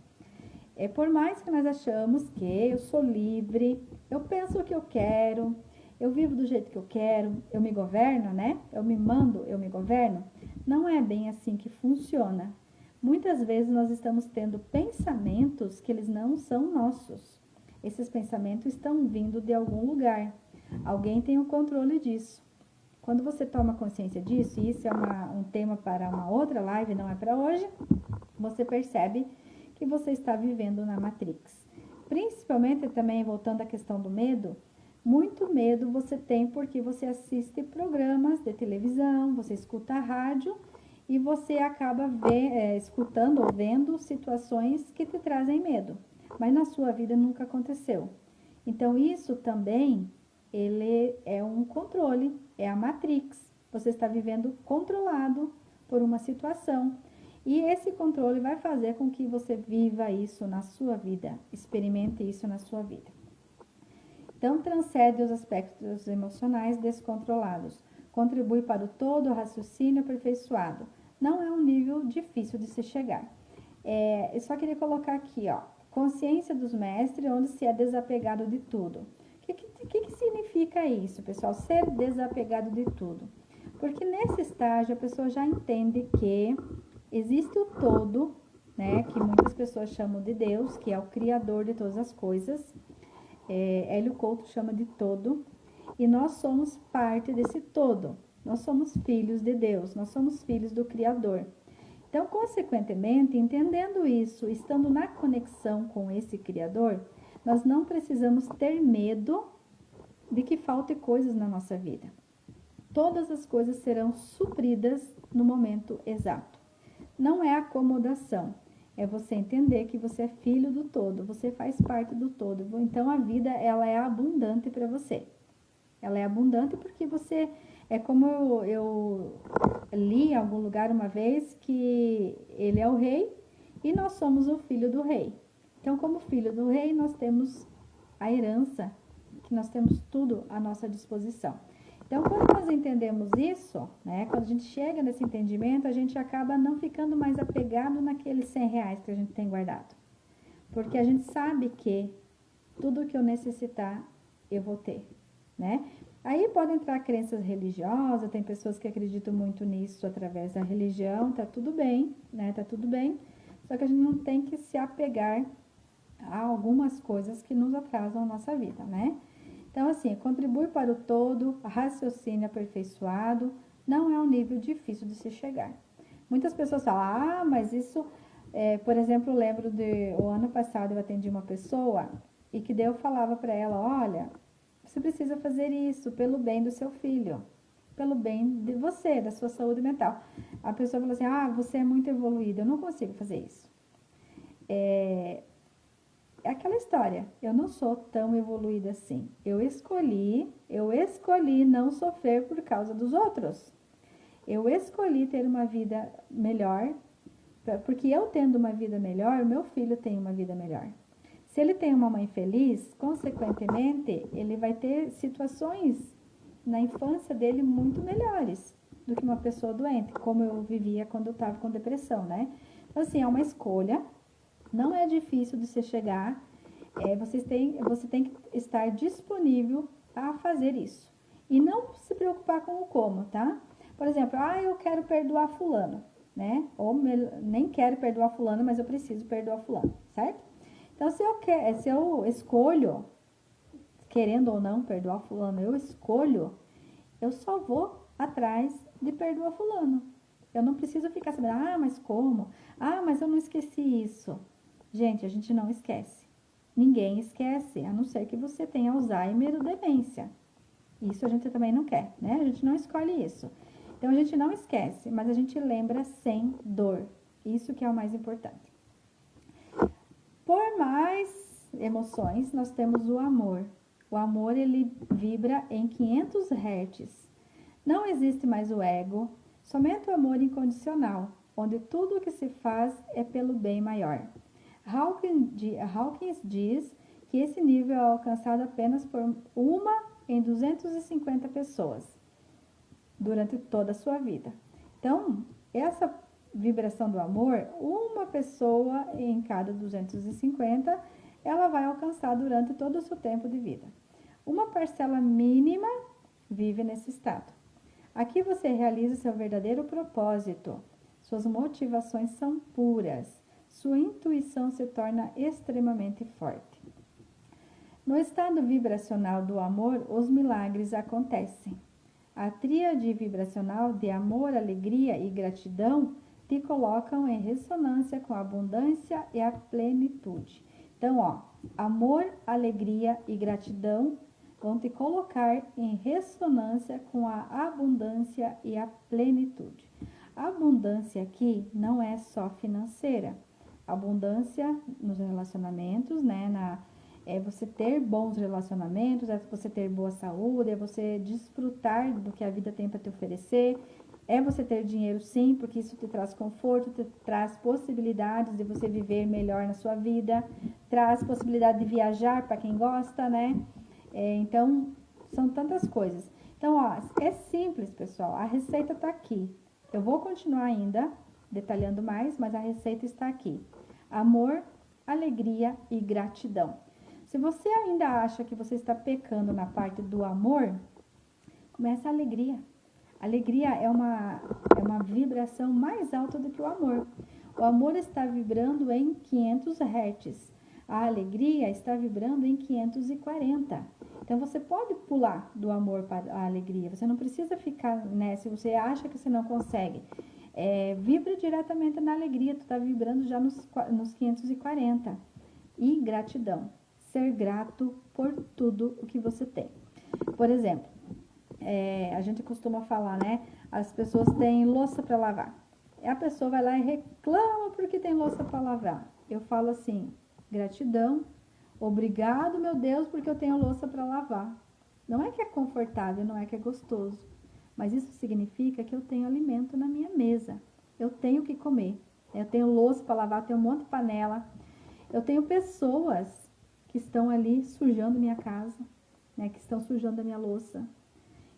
Por mais que nós achamos que eu sou livre, eu penso o que eu quero, eu vivo do jeito que eu quero, eu me governo, né? Eu me mando, eu me governo. Não é bem assim que funciona. Muitas vezes nós estamos tendo pensamentos que eles não são nossos. Esses pensamentos estão vindo de algum lugar. Alguém tem o controle disso. Quando você toma consciência disso, e isso é um tema para uma outra live, não é para hoje, você percebe que você está vivendo na Matrix. Principalmente também, voltando à questão do medo, muito medo você tem porque você assiste programas de televisão, você escuta a rádio e você acaba escutando ou vendo situações que te trazem medo, mas na sua vida nunca aconteceu. Então isso também, ele é um controle, é a Matrix. Você está vivendo controlado por uma situação. E esse controle vai fazer com que você viva isso na sua vida, experimente isso na sua vida. Então, transcende os aspectos emocionais descontrolados, contribui para o todo o raciocínio aperfeiçoado. Não é um nível difícil de se chegar. Eu só queria colocar aqui, ó, consciência dos mestres, onde se é desapegado de tudo. O que significa isso, pessoal? Ser desapegado de tudo. Porque nesse estágio a pessoa já entende que existe o todo, né, que muitas pessoas chamam de Deus, que é o Criador de todas as coisas. Hélio Couto chama de todo, e nós somos parte desse todo. Nós somos filhos de Deus, nós somos filhos do Criador. Então, consequentemente, entendendo isso, estando na conexão com esse Criador, nós não precisamos ter medo de que falte coisas na nossa vida. Todas as coisas serão supridas no momento exato. Não é acomodação, é você entender que você é filho do todo, você faz parte do todo. Então a vida, ela é abundante para você. Ela é abundante porque você, é como eu li em algum lugar uma vez, que ele é o rei e nós somos o filho do rei. Então, como filho do rei, nós temos a herança, que nós temos tudo à nossa disposição. Então, quando nós entendemos isso, né, quando a gente chega nesse entendimento, a gente acaba não ficando mais apegado naqueles 100 reais que a gente tem guardado. Porque a gente sabe que tudo que eu necessitar, eu vou ter, né? Aí pode entrar crenças religiosas, tem pessoas que acreditam muito nisso através da religião, tá tudo bem, né? Tá tudo bem, só que a gente não tem que se apegar a algumas coisas que nos atrasam a nossa vida, né? Então, assim, contribui para o todo, raciocínio aperfeiçoado, não é um nível difícil de se chegar. Muitas pessoas falam, mas isso, por exemplo, eu lembro o ano passado eu atendi uma pessoa e que daí eu falava para ela, olha, você precisa fazer isso pelo bem do seu filho, pelo bem de você, da sua saúde mental. A pessoa falou assim, você é muito evoluída, eu não consigo fazer isso. É aquela história, eu não sou tão evoluída assim. Eu escolhi não sofrer por causa dos outros. Eu escolhi ter uma vida melhor, porque eu tendo uma vida melhor, o meu filho tem uma vida melhor. Se ele tem uma mãe feliz, consequentemente, ele vai ter situações na infância dele muito melhores do que uma pessoa doente, como eu vivia quando eu estava com depressão, né? Então, assim, é uma escolha. Não é difícil de você chegar, você tem que estar disponível a fazer isso. E não se preocupar com o como, tá? Por exemplo, eu quero perdoar fulano, né? Ou nem quero perdoar fulano, mas eu preciso perdoar fulano, certo? Então, se eu escolho, querendo ou não perdoar fulano, eu só vou atrás de perdoar fulano. Eu não preciso ficar sabendo, mas como? Mas eu não esqueci isso. Gente, a gente não esquece. Ninguém esquece, a não ser que você tenha Alzheimer ou demência. Isso a gente também não quer, né? A gente não escolhe isso. Então, a gente não esquece, mas a gente lembra sem dor. Isso que é o mais importante. Por mais emoções, nós temos o amor. O amor, ele vibra em 500 Hz. Não existe mais o ego, somente o amor incondicional, onde tudo o que se faz é pelo bem maior. Hawkins diz que esse nível é alcançado apenas por uma em 250 pessoas durante toda a sua vida. Então, vibração do amor, uma pessoa em cada 250, ela vai alcançar durante todo o seu tempo de vida. Uma parcela mínima vive nesse estado. Aqui você realiza seu verdadeiro propósito. Suas motivações são puras. Sua intuição se torna extremamente forte. No estado vibracional do amor, os milagres acontecem. A tríade vibracional de amor, alegria e gratidão te colocam em ressonância com a abundância e a plenitude. Então, amor, alegria e gratidão vão te colocar em ressonância com a abundância e a plenitude. A abundância aqui não é só financeira. Abundância nos relacionamentos, né? É você ter bons relacionamentos, é você ter boa saúde, é você desfrutar do que a vida tem para te oferecer, é você ter dinheiro sim, porque isso te traz conforto, te traz possibilidades de você viver melhor na sua vida, traz possibilidade de viajar para quem gosta, né? Então, são tantas coisas. Então, é simples, pessoal, a receita tá aqui. Eu vou continuar ainda detalhando mais, mas a receita está aqui. Amor, alegria e gratidão. Se você ainda acha que você está pecando na parte do amor, começa a alegria. A alegria é uma vibração mais alta do que o amor. O amor está vibrando em 500 Hz. A alegria está vibrando em 540. Então, você pode pular do amor para a alegria. Você não precisa ficar, né? Se você acha que você não consegue, vibra diretamente na alegria. Tu está vibrando já nos 540. E gratidão. Ser grato por tudo o que você tem. Por exemplo, a gente costuma falar, né? As pessoas têm louça para lavar. E a pessoa vai lá e reclama porque tem louça para lavar. Eu falo assim, gratidão, obrigado, meu Deus, porque eu tenho louça para lavar. Não é que é confortável, não é que é gostoso, mas isso significa que eu tenho alimento na minha mesa. Eu tenho o que comer. Eu tenho louça para lavar, eu tenho um monte de panela. Eu tenho pessoas que estão ali sujando minha casa, né, que estão sujando a minha louça.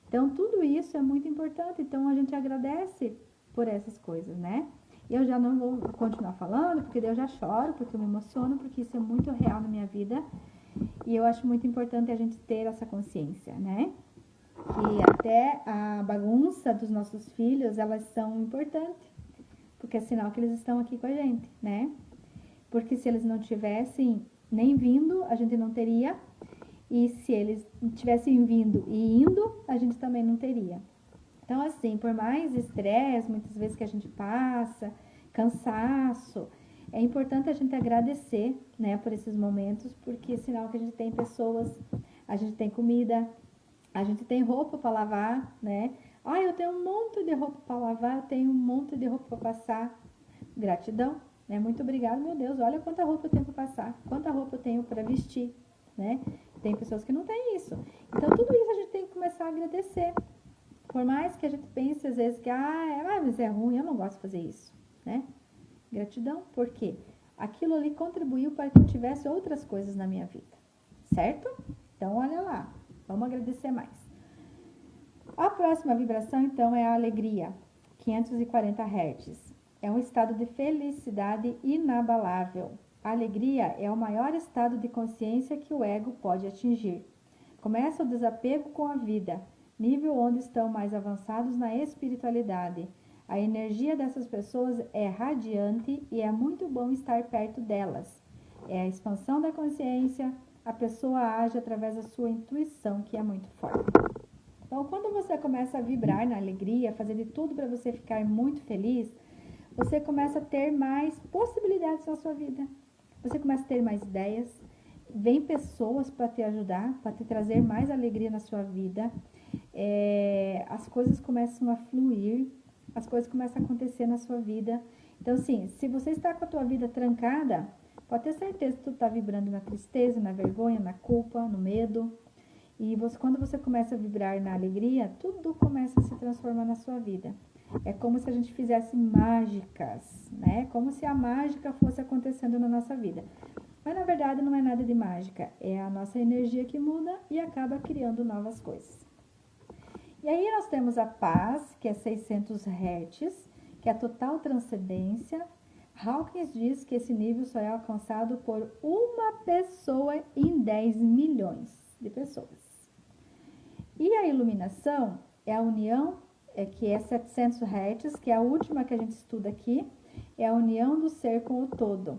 Então, tudo isso é muito importante. Então, a gente agradece por essas coisas, né? E eu já não vou continuar falando, porque daí eu já choro, porque eu me emociono, porque isso é muito real na minha vida. E eu acho muito importante a gente ter essa consciência, né? Que até a bagunça dos nossos filhos, elas são importantes, porque é sinal que eles estão aqui com a gente, né? Porque se eles não tivessem nem vindo, a gente não teria. E se eles tivessem vindo e indo, a gente também não teria. Então, assim, por mais estresse, muitas vezes que a gente passa, cansaço, é importante a gente agradecer, né, por esses momentos, porque é sinal que a gente tem pessoas, a gente tem comida, a gente tem roupa para lavar, né? Eu tenho um monte de roupa para lavar, eu tenho um monte de roupa para passar. Gratidão, né? Muito obrigada, meu Deus, olha quanta roupa eu tenho para passar, quanta roupa eu tenho para vestir, né? Tem pessoas que não têm isso. Então, tudo isso a gente tem que começar a agradecer. Por mais que a gente pense, às vezes, que, mas é ruim, eu não gosto de fazer isso, né? Gratidão, por quê? Aquilo ali contribuiu para que eu tivesse outras coisas na minha vida, certo? Então, olha lá, vamos agradecer mais. A próxima vibração, então, é a alegria, 540 Hz. É um estado de felicidade inabalável. A alegria é o maior estado de consciência que o ego pode atingir. Começa o desapego com a vida, nível onde estão mais avançados na espiritualidade. A energia dessas pessoas é radiante e é muito bom estar perto delas. É a expansão da consciência, a pessoa age através da sua intuição, que é muito forte. Então, quando você começa a vibrar na alegria, fazer de tudo para você ficar muito feliz, você começa a ter mais possibilidades na sua vida. Você começa a ter mais ideias, vem pessoas para te ajudar, para te trazer mais alegria na sua vida. As coisas começam a fluir, as coisas começam a acontecer na sua vida. Então, assim, se você está com a tua vida trancada, pode ter certeza que tu está vibrando na tristeza, na vergonha, na culpa, no medo. E quando você começa a vibrar na alegria, tudo começa a se transformar na sua vida. É como se a gente fizesse mágicas, né? Como se a mágica fosse acontecendo na nossa vida. Mas, na verdade, não é nada de mágica. É a nossa energia que muda e acaba criando novas coisas. E aí, nós temos a paz, que é 600 Hz, que é a total transcendência. Hawkins diz que esse nível só é alcançado por uma pessoa em 10 milhões de pessoas. E a iluminação é a união, que é 700 Hz, que é a última que a gente estuda aqui, é a união do ser com o todo.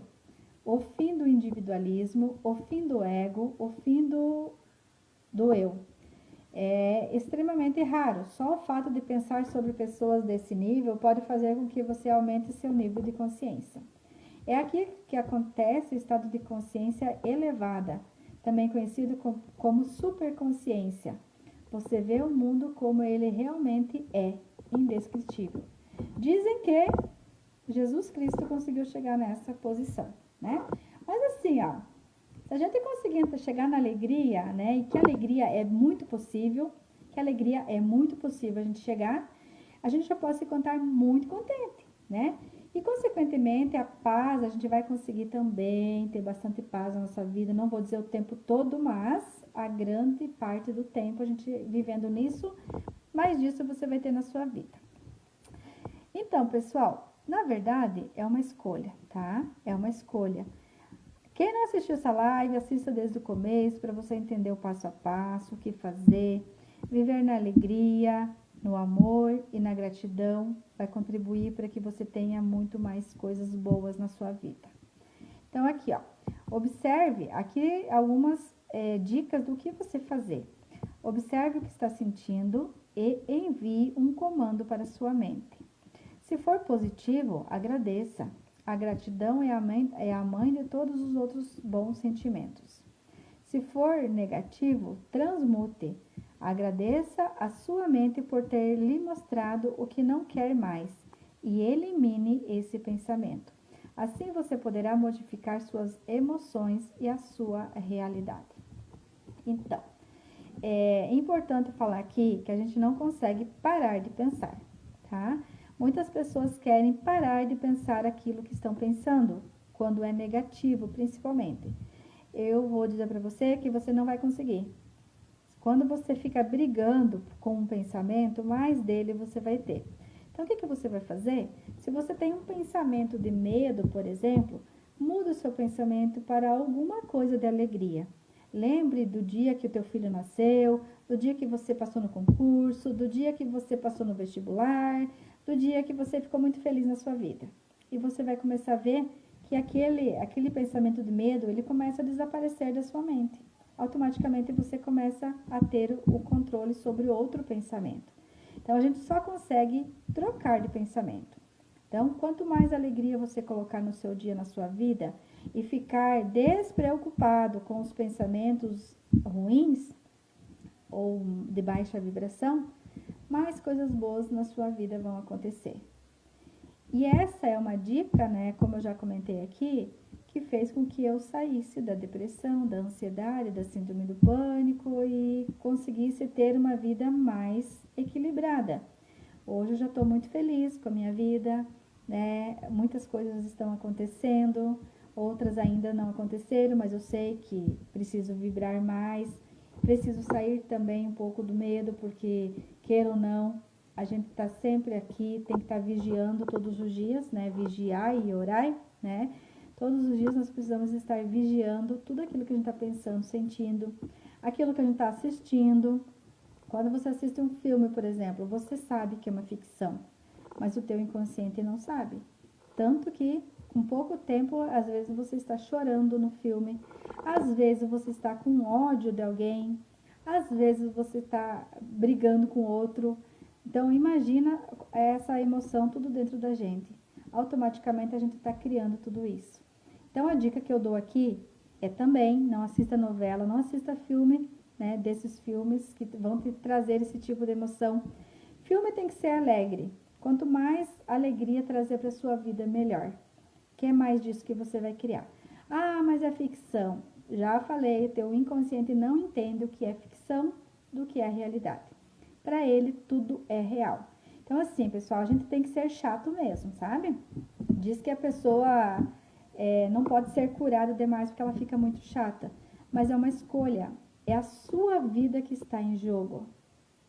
O fim do individualismo, o fim do ego, o fim do eu. É extremamente raro. Só o fato de pensar sobre pessoas desse nível pode fazer com que você aumente seu nível de consciência. É aqui que acontece o estado de consciência elevada, também conhecido como superconsciência. Você vê o mundo como ele realmente é, indescritível. Dizem que Jesus Cristo conseguiu chegar nessa posição, né? Mas assim, ó, se a gente conseguir chegar na alegria, né? E que a alegria é muito possível, a gente chegar, a gente já pode se contar muito contente, né? E consequentemente a paz, a gente vai conseguir também ter bastante paz na nossa vida, não vou dizer o tempo todo, mas a grande parte do tempo a gente vivendo nisso, mais disso você vai ter na sua vida. Então, pessoal, na verdade é uma escolha, tá? É uma escolha. Quem não assistiu essa live, assista desde o começo para você entender o passo a passo, o que fazer. Viver na alegria, no amor e na gratidão vai contribuir para que você tenha muito mais coisas boas na sua vida. Então, aqui, ó, observe aqui algumas dicas do que você fazer. Observe o que está sentindo e envie um comando para a sua mente. Se for positivo, agradeça. A gratidão é a mãe de todos os outros bons sentimentos. Se for negativo, transmute. Agradeça a sua mente por ter lhe mostrado o que não quer mais e elimine esse pensamento. Assim você poderá modificar suas emoções e a sua realidade. Então, é importante falar aqui que a gente não consegue parar de pensar, tá? Muitas pessoas querem parar de pensar aquilo que estão pensando, quando é negativo, principalmente. Eu vou dizer para você que você não vai conseguir. Quando você fica brigando com um pensamento, mais dele você vai ter. Então, o que você vai fazer? Se você tem um pensamento de medo, por exemplo, muda o seu pensamento para alguma coisa de alegria. Lembre do dia que o teu filho nasceu, do dia que você passou no concurso, do dia que você passou no vestibular, do dia que você ficou muito feliz na sua vida. E você vai começar a ver que aquele pensamento de medo, ele começa a desaparecer da sua mente. Automaticamente você começa a ter o controle sobre outro pensamento. Então, a gente só consegue trocar de pensamento. Então, quanto mais alegria você colocar no seu dia, na sua vida, e ficar despreocupado com os pensamentos ruins ou de baixa vibração, mais coisas boas na sua vida vão acontecer. E essa é uma dica, né, como eu já comentei aqui, que fez com que eu saísse da depressão, da ansiedade, da síndrome do pânico e conseguisse ter uma vida mais equilibrada. Hoje eu já estou muito feliz com a minha vida, né? Muitas coisas estão acontecendo, outras ainda não aconteceram, mas eu sei que preciso vibrar mais, preciso sair também um pouco do medo, porque, queira ou não, a gente está sempre aqui, tem que estar vigiando todos os dias, né? Vigiar e orar, né? Todos os dias nós precisamos estar vigiando tudo aquilo que a gente está pensando, sentindo, aquilo que a gente está assistindo. Quando você assiste um filme, por exemplo, você sabe que é uma ficção, mas o teu inconsciente não sabe. Tanto que, com pouco tempo, às vezes você está chorando no filme, às vezes você está com ódio de alguém, às vezes você está brigando com outro. Então, imagina essa emoção tudo dentro da gente. Automaticamente a gente está criando tudo isso. Então, a dica que eu dou aqui é também, não assista novela, não assista filme, né, desses filmes que vão te trazer esse tipo de emoção. Filme tem que ser alegre. Quanto mais alegria trazer para sua vida, melhor. Que é mais disso que você vai criar. Ah, mas é ficção. Já falei, teu inconsciente não entende o que é ficção do que é realidade. Para ele, tudo é real. Então, assim, pessoal, a gente tem que ser chato mesmo, sabe? Diz que a pessoa não pode ser curada demais porque ela fica muito chata. Mas é uma escolha. É a sua vida que está em jogo.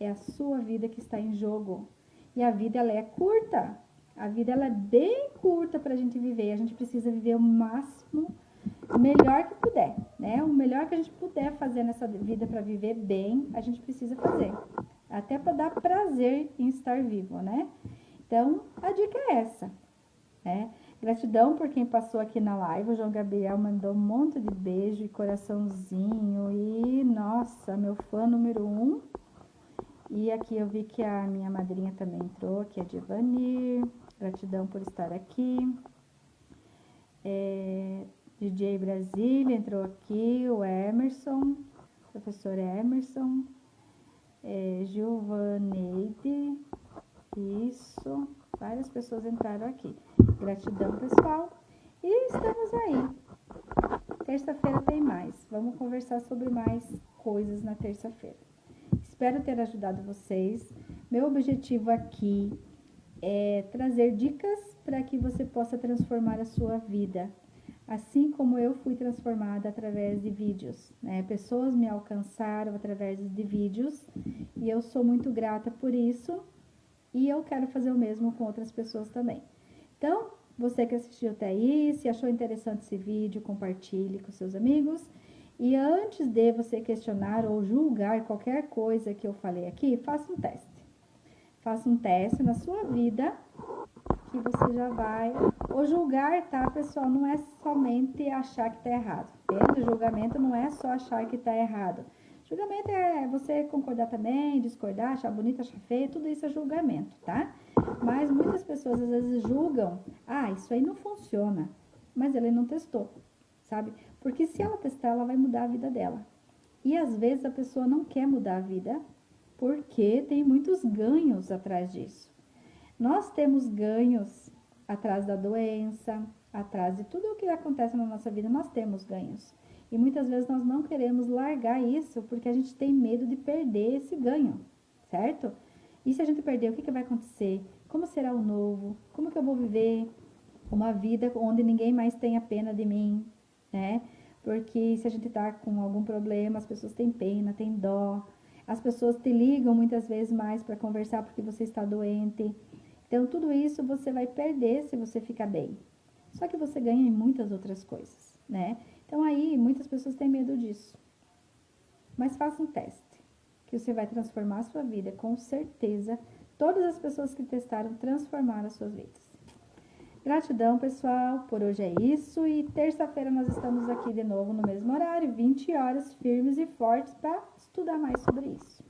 É a sua vida que está em jogo. E a vida, ela é curta. A vida, ela é bem curta pra gente viver. A gente precisa viver o máximo, o melhor que puder, né? O melhor que a gente puder fazer nessa vida para viver bem, a gente precisa fazer. Até para dar prazer em estar vivo, né? Então, a dica é essa, né? Gratidão por quem passou aqui na live. O João Gabriel mandou um monte de beijo e coraçãozinho. E, nossa, meu fã número 1. E aqui eu vi que a minha madrinha também entrou, que é Divanir. Gratidão por estar aqui. DJ Brasília entrou aqui, o Emerson, professor Emerson, Gilvaneide, isso, várias pessoas entraram aqui. Gratidão, pessoal. E estamos aí. Terça-feira tem mais. Vamos conversar sobre mais coisas na terça-feira. Espero ter ajudado vocês. Meu objetivo aqui é trazer dicas para que você possa transformar a sua vida. Assim como eu fui transformada através de vídeos, né? Pessoas me alcançaram através de vídeos e eu sou muito grata por isso e eu quero fazer o mesmo com outras pessoas também. Então, você que assistiu até aí, se achou interessante esse vídeo, compartilhe com seus amigos. E antes de você questionar ou julgar qualquer coisa que eu falei aqui, faça um teste. Faça um teste na sua vida que você já vai... O julgar, tá, pessoal, não é somente achar que tá errado. Entende? O julgamento não é só achar que tá errado. Julgamento é você concordar também, discordar, achar bonito, achar feio, tudo isso é julgamento, tá? Mas muitas pessoas às vezes julgam, isso aí não funciona, mas ele não testou, sabe? Porque se ela testar, ela vai mudar a vida dela. E às vezes a pessoa não quer mudar a vida, porque tem muitos ganhos atrás disso. Nós temos ganhos atrás da doença, atrás de tudo o que acontece na nossa vida, nós temos ganhos. E muitas vezes nós não queremos largar isso porque a gente tem medo de perder esse ganho, certo? E se a gente perder, o que vai acontecer? Como será o novo? Como que eu vou viver uma vida onde ninguém mais tenha pena de mim, né? Porque se a gente tá com algum problema, as pessoas têm pena, têm dó. As pessoas te ligam muitas vezes mais para conversar porque você está doente. Então, tudo isso você vai perder se você ficar bem. Só que você ganha em muitas outras coisas, né? Então, aí, muitas pessoas têm medo disso. Mas faça um teste, que você vai transformar a sua vida, com certeza. Todas as pessoas que testaram transformaram as suas vidas. Gratidão, pessoal. Por hoje é isso. E terça-feira nós estamos aqui de novo no mesmo horário, 20 horas, firmes e fortes, para estudar mais sobre isso.